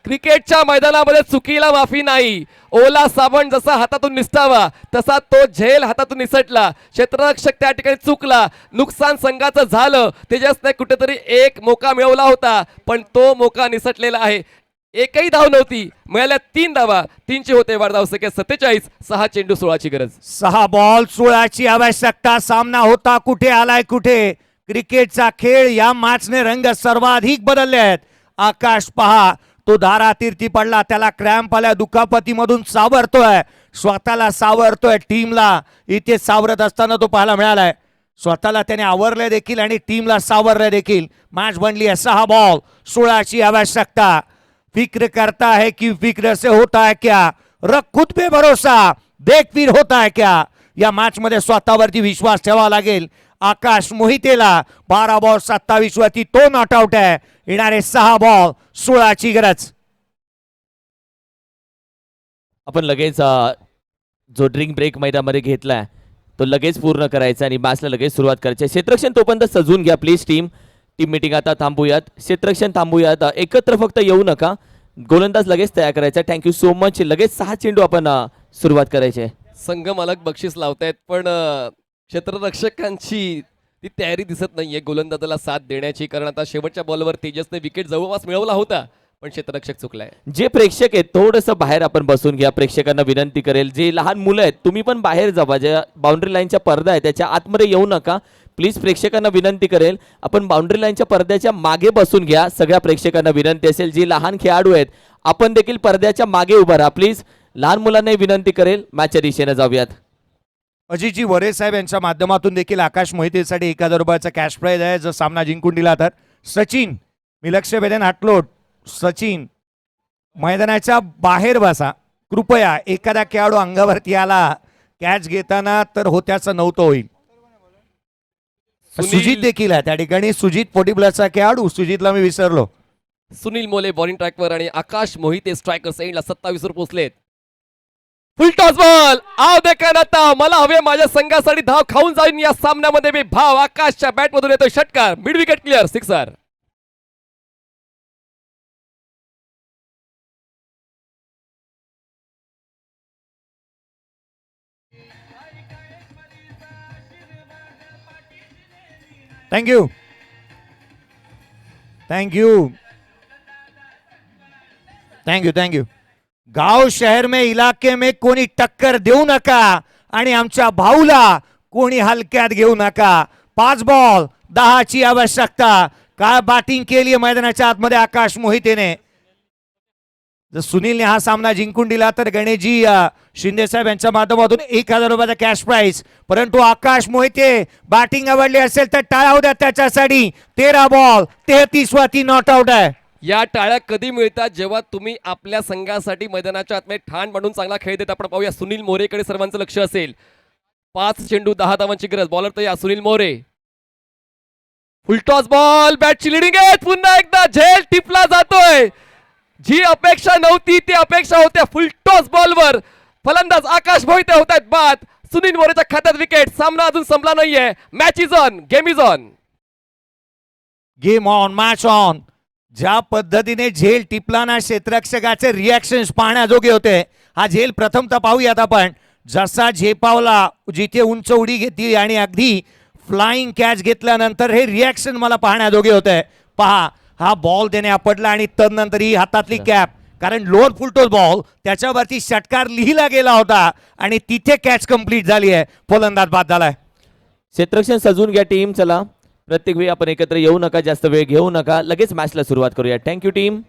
क्रिकेटच्या मैदानामध्ये चुकीला माफी नाही. ओला साबण जसा हातातून निसटावा तसा तो झेल हातातून निसटला. क्षेत्ररक्षक त्या ठिकाणी चुकला. नुकसान संघाचं झालं. तेजसने कुठेतरी एक मोका मिळवला होता, पण तो मोका निसटलेला आहे. एकही धाव नव्हती. मिळाल्या 3 धावा. 3ची होते वाढ धावसंख्या 47. 6 चेंडू 16ची गरज. 6 बॉल 16ची आवश्यकता. सामना होता कुठे आलाय कुठे. क्रिकेटचा खेळ या मॅचने रंग सर्वाधिक बदलले आहेत. आकाश पहा, तो धारातीर्थी पडला. त्याला क्रॅम्प आल्या. दुखापतीमधून सावरतोय. स्वतःला सावरतोय. टीमला इथे सावरत असताना तो पाहायला मिळालाय. स्वतःला त्याने आवरले देखील आणि टीमला सावरले देखील. मॅच बनली आहे. 6 बॉल 16ची आवश्यकता. फिक्र करता है कि फिक्र से होता है क्या. रख खुद पे भरोसा, देख फिर होता है क्या. या मॅच मध्ये स्वतःवरती विश्वास ठेवावा लागेल. आकाश मोहितेला 12 बॉल 27 वरती तो नॉट आउट आहे. येणारे 6 बॉल 16ची गरज. आपण लगेच जो ड्रिंक ब्रेक मैदानामध्ये घेतलाय तो लगेच पूर्ण करायचा आणि मॅचला लगेच सुरुवात करायची. क्षेत्ररक्षण तोपर्यंत सजवून घ्या प्लीज. टीम मीटिंग आता थांबूयात. क्षेत्ररक्षण थांबूयात. एकत्र फक्त येऊ नका. गोलंदाज लगेच तयार करायचा. Thank you so much. लगेच 6 चेंडू आपण सुरुवात करायची. संघ मालक बक्षीस लावतायत, पण क्षेत्ररक्षकांची ती तयारी दिसत नाहीये गोलंदाजाला साथ देण्याची. कारण आता शेवटच्या बॉलवर तेजसने विकेट जवळपास मिळवला होता, पण क्षेत्ररक्षक चुकलाय. जे प्रेक्षक आहेत थोडंसं बाहेर आपण बसून घ्या. प्रेक्षकांना विनंती करेल, जे लहान मुलं आहेत तुम्ही पण बाहेर जावा. ज्या बाउंड्री लाईनच्या पडदा आहे त्याच्या आतमध्ये येऊ नका प्लीज. प्रेक्षकांना विनंती करेल, आपण बाउंड्री लाईनच्या पडद्याच्या मागे बसून घ्या. सगळ्या प्रेक्षकांना विनंती असेल, जे लहान खेळाडू आहेत आपण देखील पडद्याच्या मागे उभा राहा प्लीज. लहान मुलांना विनंती करेल. मॅचच्या दिशेने जाऊयात. अजितजी वरे साहेब यांच्या माध्यमातून देखील आकाश मोहितेसाठी 1000 रुपयाचा कॅश प्राइज आहे जर सामना जिंकून दिला तर. सचिन, मी लक्ष वेधेन हाटलोट. सचिन, मैदानाच्या बाहेर बसा कृपया. एखादा खेळाडू अंगावरती आला कॅच घेताना तर होत्याचं नव्हतं होईल. सुजित देखील आहे त्या ठिकाणी. सुजित 40+ खेळाडू. सुजितला मी विसरलो. सुनील मोले बॉलिंग ट्रॅकवर आणि आकाश मोहिते स्ट्रायकर सेंडला 27 वर पोहोचलेत. फुल टॉस बॉल. आव देखा आता मला हवे माझ्या संघासाठी धाव खाऊन जाईन या सामन्यामध्ये मी भाव. आकाशच्या बॅट मधून येतो षटकार. Mid wicket clear. 6 thank you thank you thank you thank you. गाव शहर में इलाके में कोणी टक्कर देऊ नका आणि आमच्या भाऊला कोणी हलक्यात घेऊ नका. 5 बॉल 10ची आवश्यकता. काय बॅटिंग केली आहे मैदानाच्या आतमध्ये आकाश मोहितेने. जर सुनीलने हा सामना जिंकून दिला तर गणेशजी शिंदे साहेब यांच्या माध्यमातून 1000 रुपयाचा कॅश प्राइज. परंतु आकाश मोहिते बॅटिंग आवडली असेल तर टाळ्या होत्या त्याच्यासाठी. 13 बॉल 33 वरती नॉट आउट आहे. या टाळ्या कधी मिळतात जेव्हा तुम्ही आपल्या संघासाठी मैदानाच्या आतमध्ये ठाण मांडून चांगला खेळ देत. आपण पाहूया सुनील मोरेकडे सर्वांचं लक्ष असेल. 5 चेंडू 10 धावांची गरज. बॉलर तर या सुनील मोरे. Full toss ball. बॅटची लिडिंग आहे. पुन्हा एकदा झेल टिपला जातोय. जी अपेक्षा नव्हती ती अपेक्षा होत्या. फुलटॉस बॉलवर फलंदाज आकाश मोहिते होत आहेत बाद. सुनील मोरेच्या खात्यात विकेट. सामना अजून संपला नाहीये. Match is on. Game is on. Game on. Match on. ज्या पद्धतीने झेल टिपलाना क्षेत्ररक्षकाचे रिॲक्शन्स पाहण्याजोगे होते. हा झेल प्रथमतः पाहूयात आपण. जसा झेपावला जिथे उंच उडी घेतली आणि अगदी फ्लाइंग कॅच घेतल्यानंतर हे रिॲक्शन मला पाहण्याजोगे होते. पहा हा बॉल त्याने आपटला आणि तदनंतर ही हातातली कॅप कारण लोअर फुलटोस बॉल त्याच्यावरती षटकार लिहिला गेला होता आणि तिथे कॅच कंप्लीट झाली आहे. फलंदाज बाद झालाय. क्षेत्ररक्षण सजवून घ्या टीम. चला प्रत्येक वेळी आपण एकत्र येऊ नका, जास्त वेळ घेऊ नका, लगेच मॅचला सुरुवात करूया. Thank you team.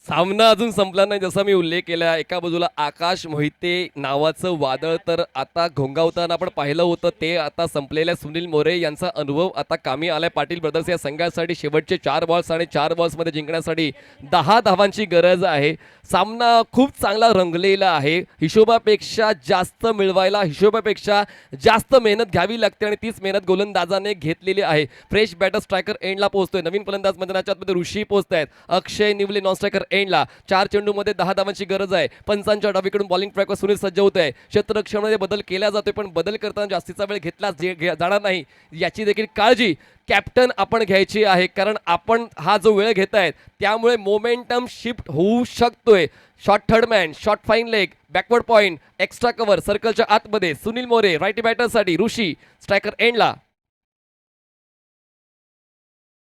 सामना अजून संपला नाही. जसा मी उल्लेख केला, एका बाजूला आकाश मोहिते नावाचं वादळ तर आता घोंगावताना आपण पाहिलं होतं, ते आता संपलेल्या सुनील मोरे यांचा अनुभव आता कामी आलाय. पाटील ब्रदर्स या संघासाठी शेवटचे 4 बॉल्स आणि 4 बॉल्समध्ये जिंकण्यासाठी 10 धावांची गरज आहे. सामना खूप चांगला रंगलेला आहे. हिशोबापेक्षा जास्त मिळवायला हिशोबापेक्षा जास्त मेहनत घ्यावी लागते आणि तीच मेहनत गोलंदाजाने घेतलेली आहे. फ्रेश बॅटर स्ट्रायकर एंडला पोहोचतोय. नवीन फलंदाज मैदानाच्या आतमध्ये ऋषी पोहोचतायत. अक्षय निवले नॉन स्ट्रायकर एंडला. 4 चेंडूमध्ये 10 धावांची गरज आहे. पंचांच्या डावीकडून बॉलिंग ट्रॅकवर सुनील सज्ज होत आहे. क्षेत्ररक्षणामध्ये बदल केला जातोय, पण बदल करताना जास्तीचा वेळ घेतला जाणार नाही याची देखील काळजी कॅप्टन आपण घ्यायची आहे. कारण आपण हा जो वेळ घेतायत त्यामुळे मोमेंटम शिफ्ट होऊ शकतोय. Short third man, short fine leg, backward point, extra cover, सर्कलच्या आतमध्ये सुनील मोरे, राईटी बॅटरसाठी ऋषी, स्ट्रायकर एंडला.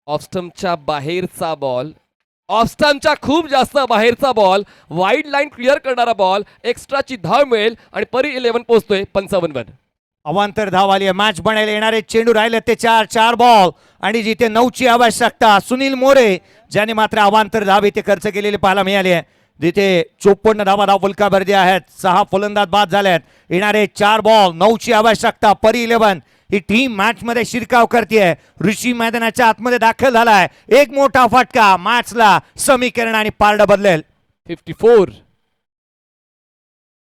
ऑफस्टम्पच्या बाहेरचा बॉल, ऑफस्टम्पच्या खूप जास्त बाहेरचा बॉल, वाईड लाईन क्लिअर करणारा बॉल, एक्स्ट्राची धाव मिळेल आणि परी 11 पोहोचतोय 55 वर. अवांतर धाव आली आहे. मॅच बनायला येणारे चेंडू राहिले ते 4 बॉल आणि जिथे 9ची आवश्यकता सुनील मोरे ज्याने मात्र अवांतर धाव इथे खर्च केलेली पाहायला मिळाली आहे. जिथे 54 धावा फलकाभरती आहेत. 6 फलंदाज बाद झालेत. येणारे 4 बॉल, 9ची आवश्यकता, परी 11. ही टीम मॅच मध्ये शिरकाव करते. ऋषी मैदानाच्या आतमध्ये दाखल झालाय. एक मोठा फटका, मॅचला समीकरण आणि पारडं बदलेल. 54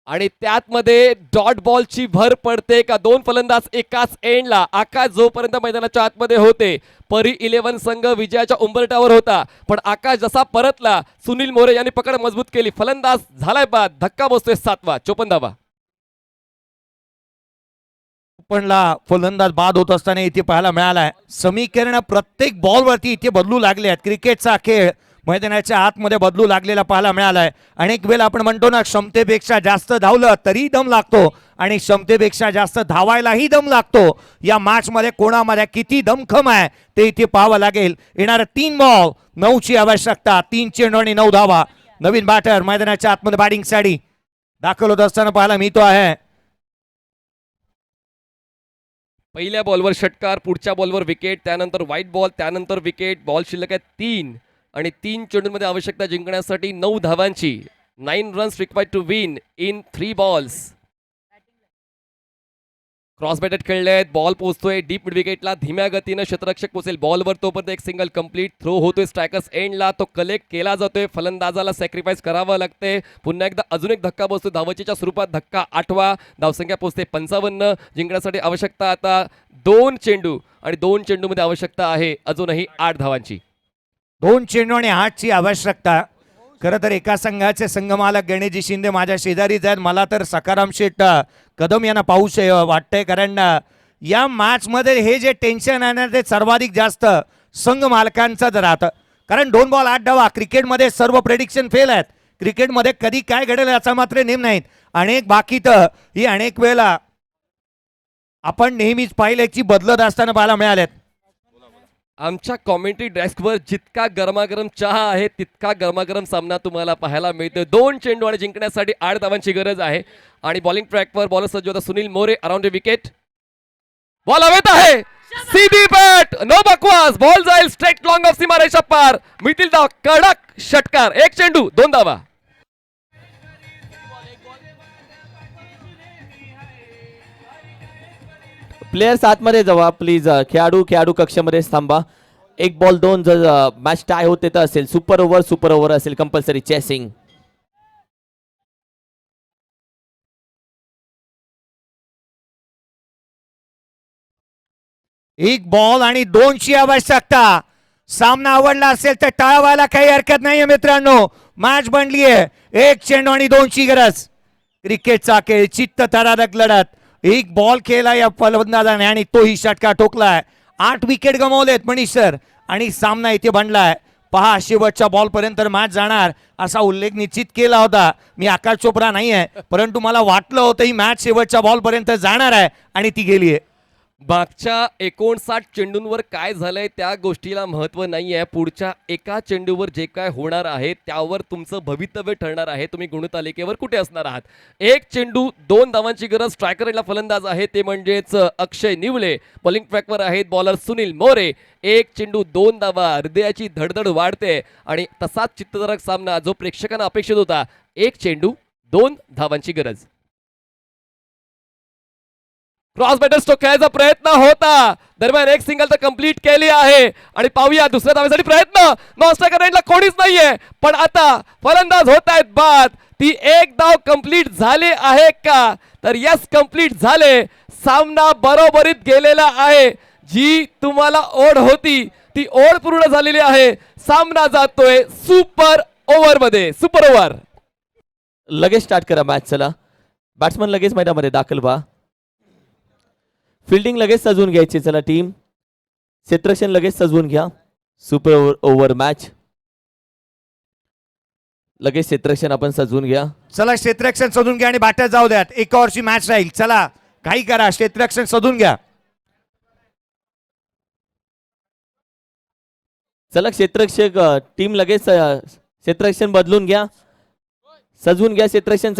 आणि त्यातमध्ये डॉट बॉलची भर पडते का. 2 फलंदाज एकाच एंडला. आकाश जोपर्यंत मैदानाच्या आतमध्ये होते परी 11 संघ विजयाच्या उंबरठ्यावर होता, पण आकाश जसा परतला सुनील मोरे यांनी पकड मजबूत केली. फलंदाज झालाय बाद. धक्का बसतोय 7वा. 54 धावा. ओपनला फलंदाज बाद होत असताना इथे पाहायला मिळालाय. समीकरण प्रत्येक बॉलवरती इथे बदलू लागले आहेत. क्रिकेटचा खेळ मैदानाच्या आतमध्ये बदलू लागलेला पाहायला मिळालाय. अनेक वेळा आपण म्हणतो ना, क्षमतेपेक्षा जास्त धावलं तरी दम लागतो आणि क्षमतेपेक्षा जास्त धावायलाही दम लागतो. या मॅच मध्ये कोणामध्ये किती दमखम आहे ते इथे पाहावं लागेल. येणारे 3 बॉल, 9ची आवश्यकता, 3 चेंडू आणि 9 धावा. नवीन बॅटर मैदानाच्या आतमध्ये बॅटिंगसाठी दाखल होत असताना पाहायला मिळतो आहे. पहिल्या बॉलवर षटकार, पुढच्या बॉलवर विकेट, त्यानंतर व्हाईट बॉल, त्यानंतर विकेट. बॉल शिल्लक आहे 3 आणि 3 चेंडूंमध्ये आवश्यकता जिंकण्यासाठी 9 धावांची. 9 runs required to win in 3 balls. Cross batted खेळले आहेत. बॉल पोहोचतोय डीप मिड विकेटला. धीम्या गतीनं क्षेत्ररक्षक पोहोचेल बॉलवर, तोपर्यंत एक सिंगल कंप्लीट. थ्रो होतोय स्ट्रायकर्स एंडला. तो कलेक्ट केला जातोय. फलंदाजाला सॅक्रिफाईस करावं लागते. पुन्हा एकदा अजून एक धक्का बसतो धावचीच्या स्वरूपात. धक्का 8वा. धावसंख्या पोहोचते 55. जिंकण्यासाठी आवश्यकता आता 2 चेंडू आणि 2 चेंडूमध्ये आवश्यकता आहे अजूनही 8 धावांची. 2 चेंडू आणि 8ची आवश्यकता. खरं तर एका संघाचे संघमालक गणेशजी शिंदे माझ्या शेजारीच आहेत. मला तर सकाराम शेठ कदम यांना पाऊस वाटतंय, कारण या मॅच मध्ये हे जे टेन्शन आहे ना ते सर्वाधिक जास्त संघ मालकांचंच राहतं. कारण 2 बॉल 8 धावा. क्रिकेटमध्ये सर्व प्रेडिक्शन फेल आहेत. क्रिकेटमध्ये कधी काय घडेल याचा मात्र नेम नाहीत. अनेक बाकी तर ही अनेक वेळेला आपण नेहमीच पाहिले की बदलत असताना पाहायला मिळालेत. आमच्या कॉमेंट्री डेस्कवर जितका गरमागरम चहा आहे तितका गरमागरम सामना तुम्हाला पाहायला मिळतो. 2 चेंडू आणि जिंकण्यासाठी 8 धावांची गरज आहे. आणि बॉलिंग ट्रॅकवर बॉलर सज्ज होता Sunil More. Around the wicket. Ball हवेत आहे. सीधी बॅट, नो बकवास. बॉल जाईल स्ट्रेट लॉंग ऑफ सीमारेषा पार. मिळतील धाव. कडक षटकार. 1 चेंडू 2 धावा. प्लेयर्स आतमध्ये जावा प्लीज. खेळाडू कक्षामध्ये थांबा. 1 बॉल 2 जर मॅच टाय होते तर असेल. सुपर ओव्हर असेल कंपल्सरी. चेसिंग. एक बॉल आणि 2ची आवश्यकता. सामना आवडला असेल तर टाळवायला काही हरकत नाहीये मित्रांनो. मॅच बनली आहे. 1 चेंडू आणि 2ची गरज. क्रिकेटचा खेळ, चित्त थरारक लढत. 1 बॉल केला या फलंदाजाने आणि तोही षटकार ठोकलाय. 8 विकेट गमावलेत मनीष सर आणि सामना इथे बनलाय. पहा, शेवटच्या बॉल पर्यंत मॅच जाणार असा उल्लेख निश्चित केला होता. मी आकाश चोप्रा नाही आहे, परंतु मला वाटलं होतं ही मॅच शेवटच्या बॉल पर्यंत जाणार आहे आणि ती गेली आहे. मागच्या 59 चेंडूंवर काय झालंय त्या गोष्टीला महत्व नाही आहे. पुढच्या एका चेंडूवर जे काय होणार आहे त्यावर तुमचं भवितव्य ठरणार आहे. तुम्ही गुणतालिकेवर कुठे असणार आहात. एक चेंडू 2 धावांची गरज. स्ट्रायकरला फलंदाज आहे ते म्हणजेच अक्षय निवले. बॉलिंग ट्रॅकवर आहेत बॉलर सुनील मोरे. एक चेंडू 2 धावा. हृदयाची धडधड वाढते आणि तसाच चित्तधरक सामना जो प्रेक्षकांना अपेक्षित होता. एक चेंडू 2 धावांची गरज. क्रॉस बॅटर स्ट्रोक खेळायचा प्रयत्न होता. दरम्यान एक सिंगल तर कंप्लीट केली आहे आणि पाहूया दुसऱ्या धावेसाठी प्रयत्न. नॉनस्ट्रायकर एंडला कोणीच नाहीये पण आता फलंदाज होत आहेत बाद. ती एक धाव कंप्लीट झाली आहे का तर यस कंप्लीट झाले. सामना बरोबरीत गेलेला आहे. जी तुम्हाला ओढ होती ती ओढ पूर्ण झालेली आहे. सामना जातोय सुपर ओव्हर मध्ये. सुपर ओव्हर लगेच स्टार्ट करा मॅच. चला बॅट्समन लगेच मैदानामध्ये दाखल व्हा. फिल्डिंग लगेच सजवून घ्यायची. चला टीम क्षेत्ररक्षण लगेच सजवून घ्या. Super over match. लगेच क्षेत्ररक्षण आपण सजवून घ्या. चला क्षेत्ररक्षण शोधून घ्या आणि बॅटर जाऊ द्यात. 1 ओव्हरची मॅच राहील. चला काही करा, क्षेत्ररक्षण शोधून घ्या. चला क्षेत्ररक्षक टीम लगेच क्षेत्ररक्षण बदलून घ्या. सजवून घ्या क्षेत्ररक्षण.